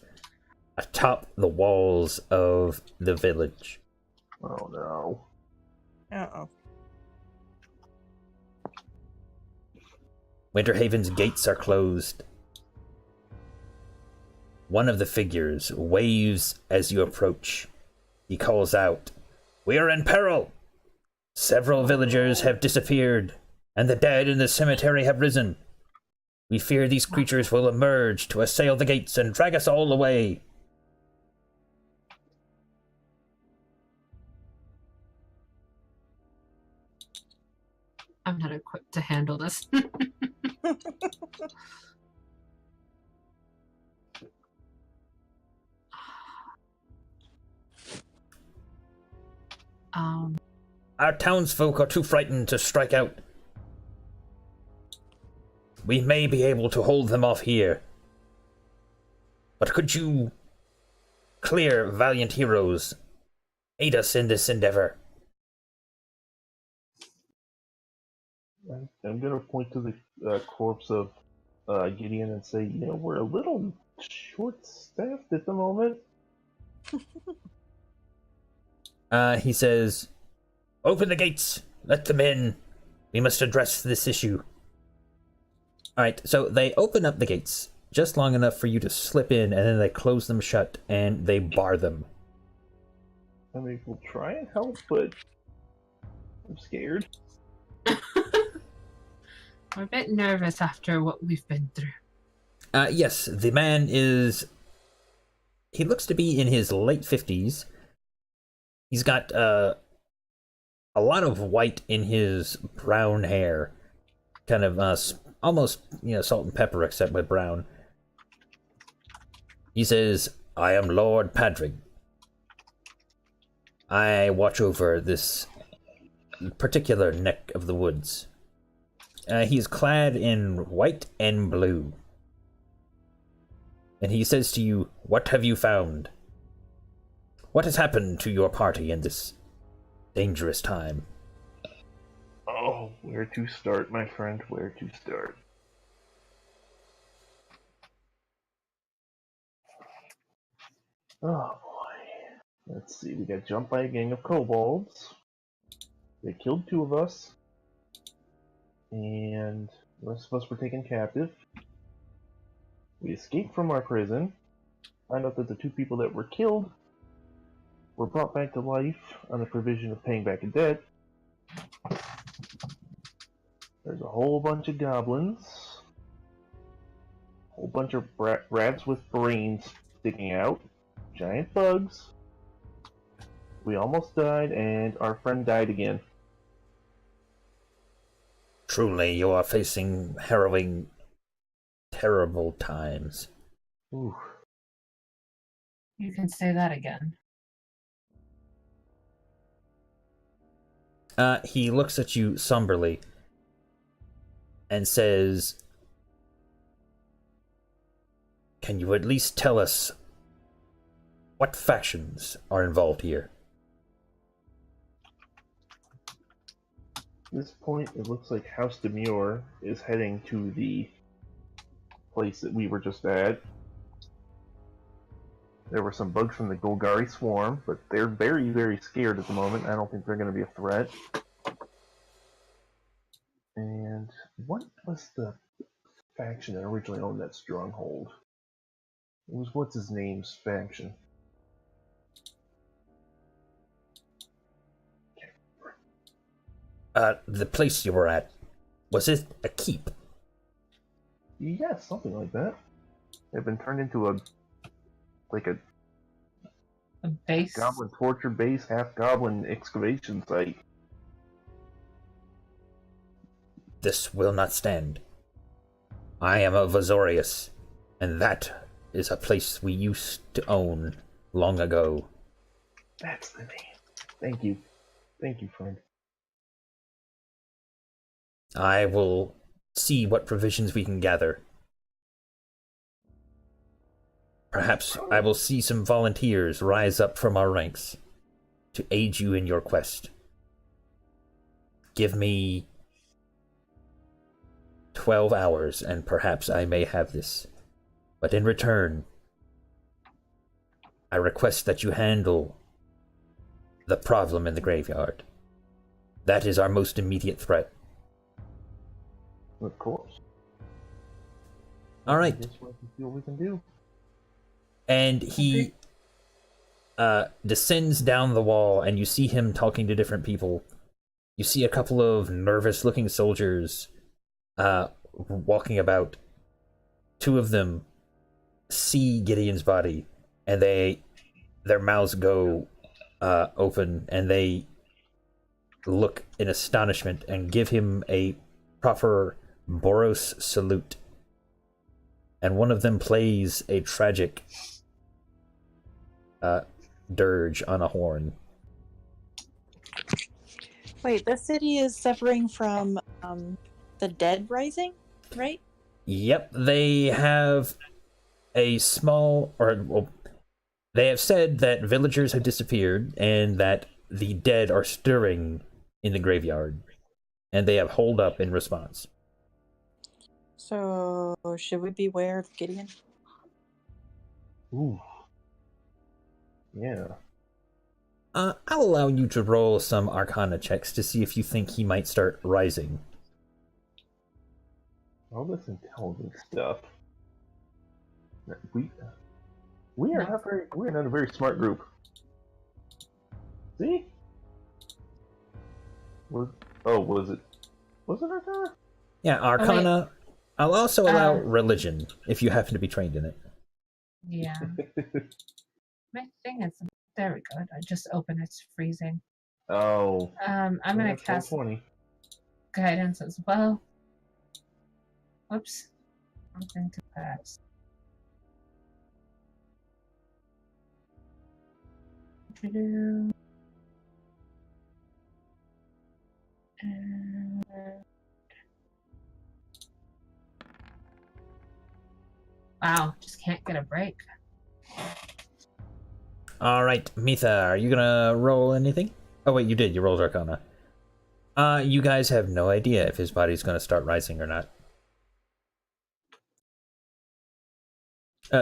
atop the walls of the village. Oh no. Uh-oh. Winterhaven's gates are closed. One of the figures waves as you approach. He calls out, "We are in peril! Several villagers have disappeared, and the dead in the cemetery have risen. We fear these creatures will emerge to assail the gates and drag us all away." I'm not equipped to handle this. Our townsfolk are too frightened to strike out. We may be able to hold them off here. But could you, clear valiant heroes, aid us in this endeavor? I'm gonna point to the corpse of Gideon and say, we're a little short-staffed at the moment. He says, "Open the gates. Let them in. We must address this issue." Alright, so they open up the gates just long enough for you to slip in, and then they close them shut, and they bar them. I mean, we'll try and help, but I'm scared. We're a bit nervous after what we've been through. Yes, the man is... He looks to be in his late 50s. He's got a lot of white in his brown hair. Kind of almost, salt and pepper except with brown. He says, "I am Lord Padrig. I watch over this particular neck of the woods." He's clad in white and blue. And he says to you, "What have you found? What has happened to your party in this dangerous time?" Oh, where to start, my friend? Where to start? Oh boy. Let's see, we got jumped by a gang of kobolds. They killed 2 of us. And The rest of us were taken captive. We escaped from our prison. Find out that the 2 people that were killed were brought back to life on the provision of paying back a debt. There's a whole bunch of goblins. A whole bunch of rats with brains sticking out. Giant bugs. We almost died, and our friend died again. Truly, you are facing harrowing, terrible times. Ooh. You can say that again. He looks at you somberly and says, "Can you at least tell us what factions are involved here?" At this point, it looks like House Demure is heading to the place that we were just at. There were some bugs from the Golgari swarm, but they're very, very scared at the moment. I don't think they're going to be a threat. And what was the faction that originally owned that stronghold? It was what's-his-name's faction. The place you were at, was it a keep? Yeah, something like that. They've been turned into a base? goblin torture base, half goblin excavation site. This will not stand. I am of Azorius, and that is a place we used to own long ago. That's the name. Thank you. Thank you, friend. I will see what provisions we can gather. Perhaps I will see some volunteers rise up from our ranks to aid you in your quest. Give me 12 hours, and perhaps I may have this. But in return, I request that you handle the problem in the graveyard. That is our most immediate threat. Of course. All right. I guess we'll see what we can do. And he descends down the wall, and you see him talking to different people. You see a couple of nervous-looking soldiers walking about. 2 of them see Gideon's body, and their mouths go open, and they look in astonishment and give him a proper Boros salute. And one of them plays a tragic dirge on a horn. Wait, the city is suffering from the dead rising, right? Yep, they have a small, they have said that villagers have disappeared and that the dead are stirring in the graveyard, and they have holed up in response. So, should we beware of Gideon? Ooh. Yeah. I'll allow you to roll some Arcana checks to see if you think he might start rising. All this intelligent stuff. We're not a very smart group. See? Was it Arcana? Yeah, Arcana. I'll also allow religion if you happen to be trained in it. Yeah. My thing is, there we go. I just opened it's freezing. Oh. I'm gonna cast 20. guidance as well. Whoops. Something to pass. And... Wow, just can't get a break. Alright, Mitha, are you gonna roll anything? Oh wait, you did, you rolled Arcana. You guys have no idea if his body's gonna start rising or not.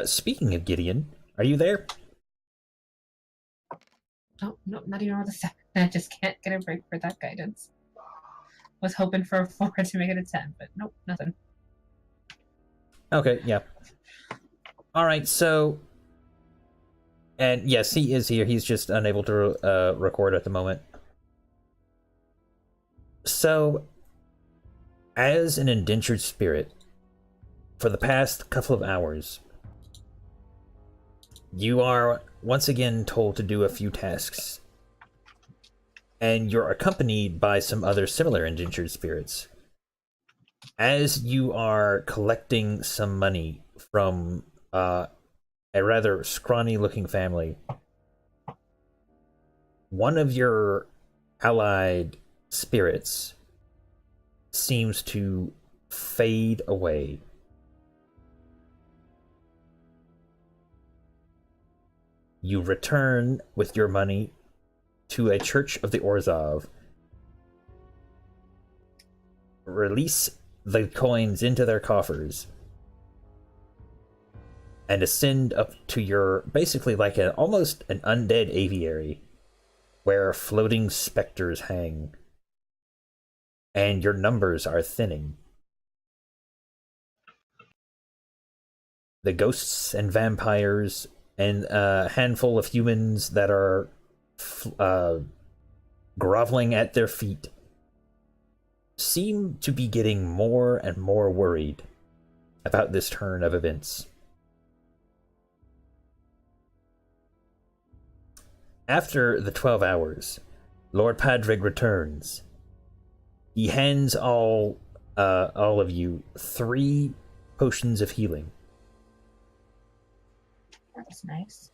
Speaking of Gideon, are you there? No, not even with a second. I just can't get a break for that guidance. Was hoping for a 4 to make it a 10, but nope, nothing. Okay, yeah. Alright, so... And yes, he is here. He's just unable to record at the moment. So, as an indentured spirit, for the past couple of hours, you are once again told to do a few tasks. And you're accompanied by some other similar indentured spirits. As you are collecting some money from a rather scrawny-looking family, one of your allied spirits seems to fade away. You return with your money to a church of the Orzhov, release the coins into their coffers, and ascend up to your, basically like almost an undead aviary, where floating specters hang, and your numbers are thinning. The ghosts and vampires and a handful of humans that are groveling at their feet seem to be getting more and more worried about this turn of events. After the 12 hours, Lord Padrig returns. He hands all of you 3 potions of healing. That's nice.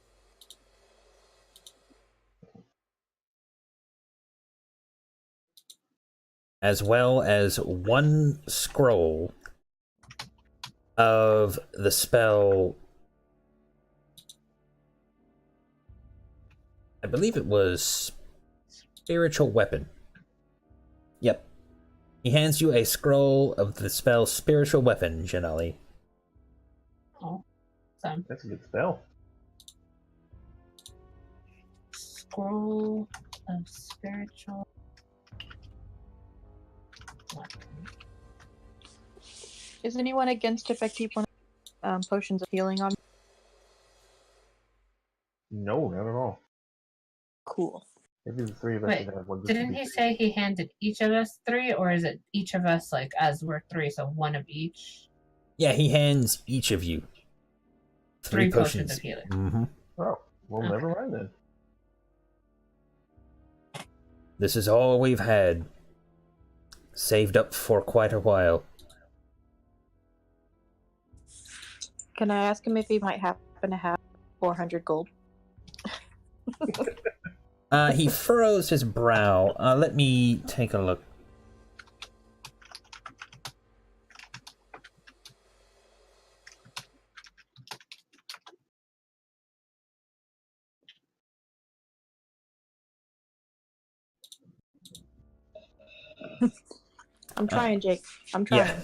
As well as 1 scroll of the spell, I believe it was Spiritual Weapon. Yep. He hands you a scroll of the spell Spiritual Weapon, Janali. Oh, so That's a good spell. scroll of spiritual. Is anyone against if I keep one potions of healing on? No, not at all. Cool. Maybe the 3 of us Wait, should have one. didn't he say he handed each of us 3, or is it each of us, like, as we're 3, so 1 of each? Yeah, he hands each of you 3 potions of healing. Mm-hmm. Oh, well, Okay. never mind then. This is all we've had. Saved up for quite a while. Can I ask him if he might happen to have 400 gold? He furrows his brow. Let me take a look. I'm trying, Jake. I'm trying. Yeah.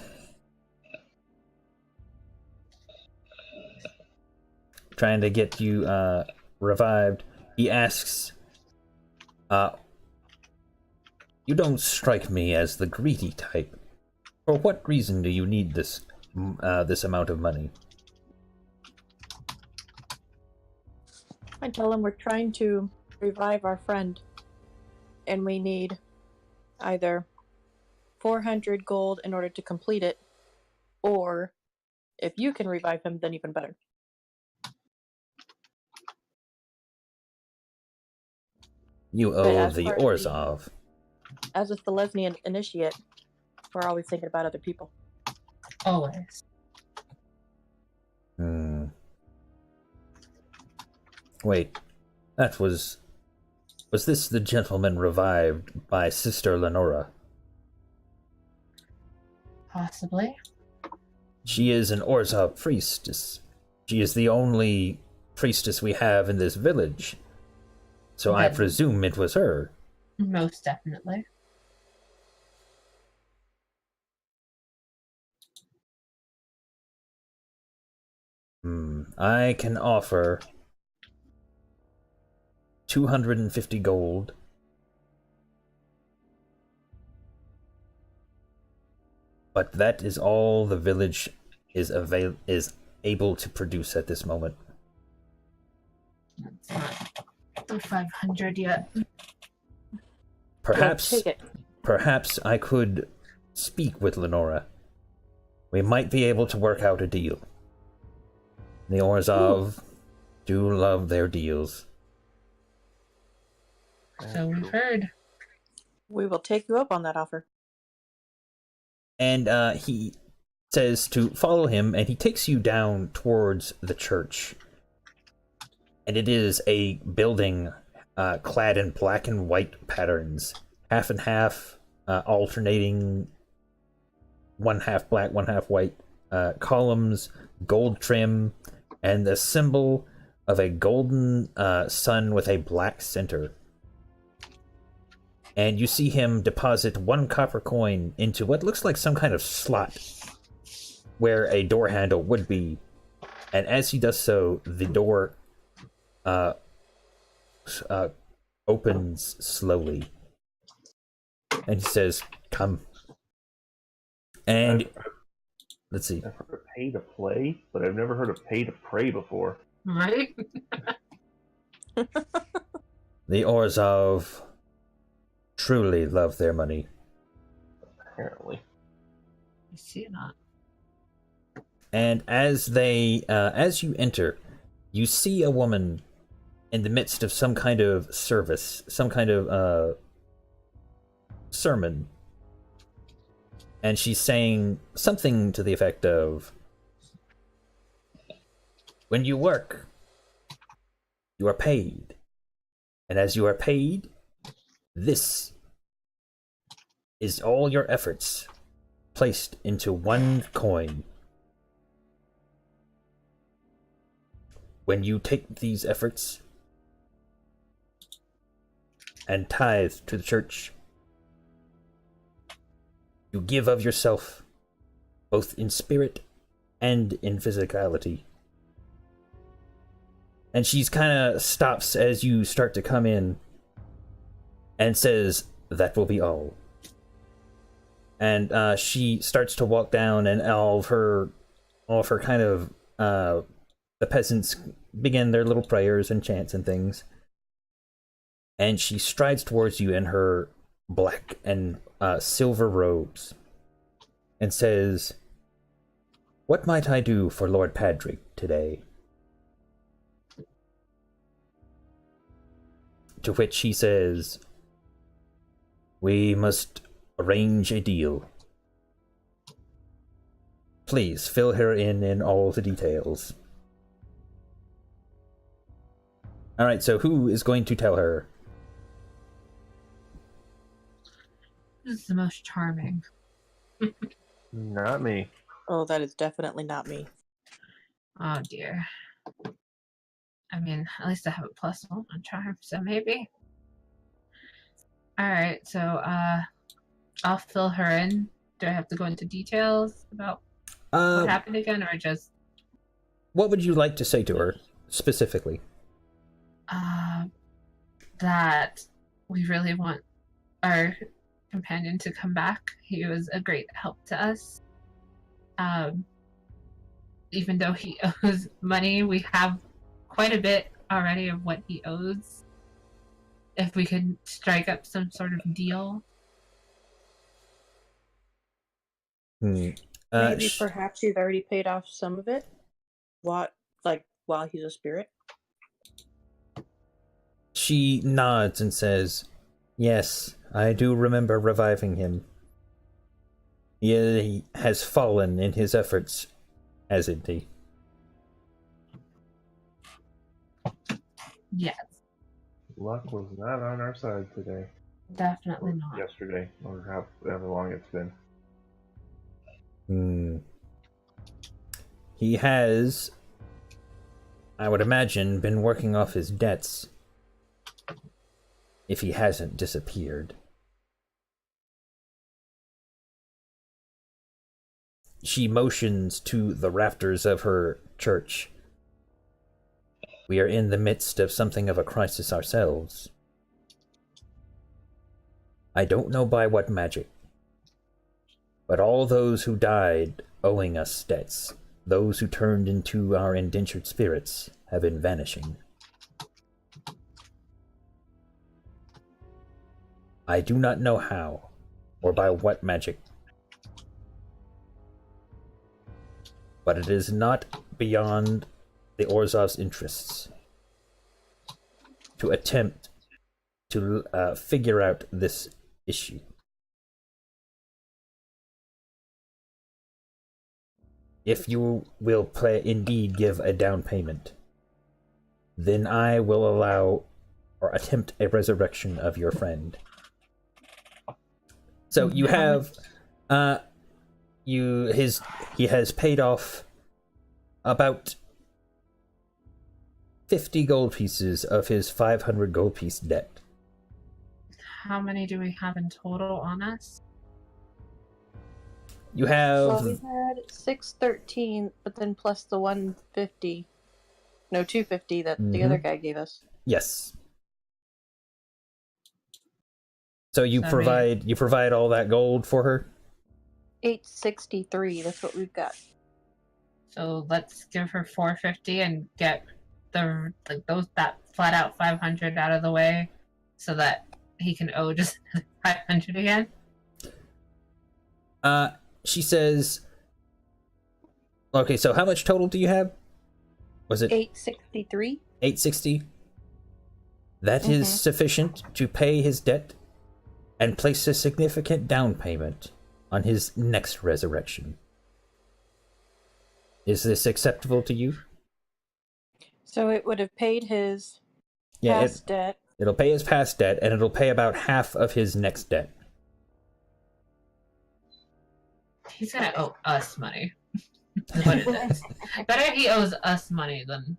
Trying to get you revived. He asks, you don't strike me as the greedy type. For what reason do you need this amount of money? I tell him we're trying to revive our friend, and we need either 400 gold in order to complete it, or if you can revive him, then even better. You But owe as the part of Orzhov. As a Thelesnian initiate, we're always thinking about other people. Always. Wait, that was... Was this the gentleman revived by Sister Lenora? Possibly. She is an Orzhov priestess. She is the only priestess we have in this village. So I Then- presume it was her. Most definitely. I can offer 250 gold but that is all the village is able to produce at this moment. It's not the 500 yet. Perhaps, Well, take it. perhaps I could speak with Lenora. We might be able to work out a deal. The Orzhov do love their deals. So we've heard. We will take you up on that offer. And he says to follow him, and he takes you down towards the church. And it is a building clad in black and white patterns, half and half, alternating, one half black, one half white, columns, gold trim, and the symbol of a golden sun with a black center. And you see him deposit 1 copper coin into what looks like some kind of slot where a door handle would be. And as he does so, the door opens slowly. And he says, "Come." And let's see. I've heard of pay to play, but I've never heard of pay to pray before. Right? The Orzhov truly love their money. Apparently. You see it not. And as you enter, you see a woman in the midst of some kind of service, some kind of sermon. And she's saying something to the effect of, "When you work, you are paid. And as you are paid, this is all your efforts placed into 1 coin. When you take these efforts and tithe to the church, you give of yourself, both in spirit and in physicality." And she's kind of stops as you start to come in and says, "That will be all." And she starts to walk down, and all of her kind of the peasants begin their little prayers and chants and things. And she strides towards you in her black and silver robes and says, "What might I do for Lord Padrick today?" To which he says, "We must arrange a deal. Please fill her in all the details." Alright, so who is going to tell her? This is the most charming. Not me. Oh, that is definitely not me. Oh dear. I mean, at least I have a +1 on charm, so maybe. Alright, so I'll fill her in. Do I have to go into details about what happened again, or just... What would you like to say to her, specifically? That we really want our companion to come back. He was a great help to us. Even though he owes money, we have quite a bit already of what he owes. If we could strike up some sort of deal. Maybe perhaps he's already paid off some of it. While he's a spirit. She nods and says, "Yes, I do remember reviving him. He has fallen in his efforts, hasn't he?" Yes, Luck was not on our side today. definitely not. Yesterday, or however long it's been. He has, I would imagine, been working off his debts. If he hasn't disappeared. She motions to the rafters of her church. "We are in the midst of something of a crisis ourselves. I don't know by what magic, But all those who died owing us debts, those who turned into our indentured spirits, have been vanishing. I do not know how, or by what magic. But it is not beyond the Orzhov's interests to attempt to figure out this issue. If you will indeed give a down payment, then I will allow or attempt a resurrection of your friend. So you have, he has paid off about 50 gold pieces of his 500 gold piece debt. How many do we have in total on us? You have... Well, we had 613, but then plus the 150. No, 250 that the other guy gave us. Yes. So you provide all that gold for her? 863, that's what we've got. So let's give her 450 and get that flat out 500 out of the way so that he can owe just 500 again. She says, okay, so how much total do you have? Was it 863? 860? That is sufficient to pay his debt and place a significant down payment on his next resurrection. Is this acceptable to you? So it would have paid his past debt. It'll pay his past debt, and it'll pay about half of his next debt. He's gonna owe us money. Is what it is. Better he owes us money than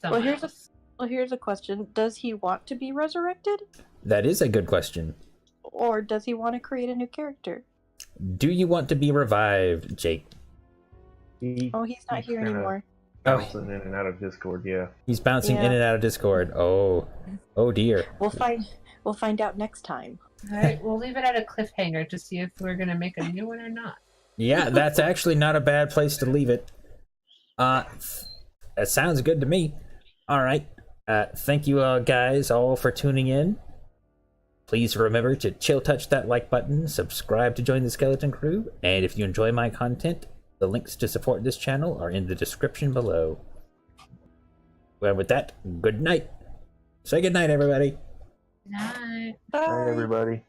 someone else. Here's a question. Does he want to be resurrected? That is a good question. Or does he want to create a new character? Do you want to be revived, Jake? He's not here anymore. Bouncing in and out of Discord, yeah. He's bouncing in and out of Discord. Oh dear. We'll find out next time. Alright, we'll leave it at a cliffhanger to see if we're gonna make a new one or not. Yeah, that's actually not a bad place to leave it. That sounds good to me. Alright. Thank you guys all for tuning in. Please remember to touch that like button, subscribe to join the Skeleton Crew, and if you enjoy my content, the links to support this channel are in the description below. Well, with that, good night. Say good night, everybody. Night. Bye. All right, everybody.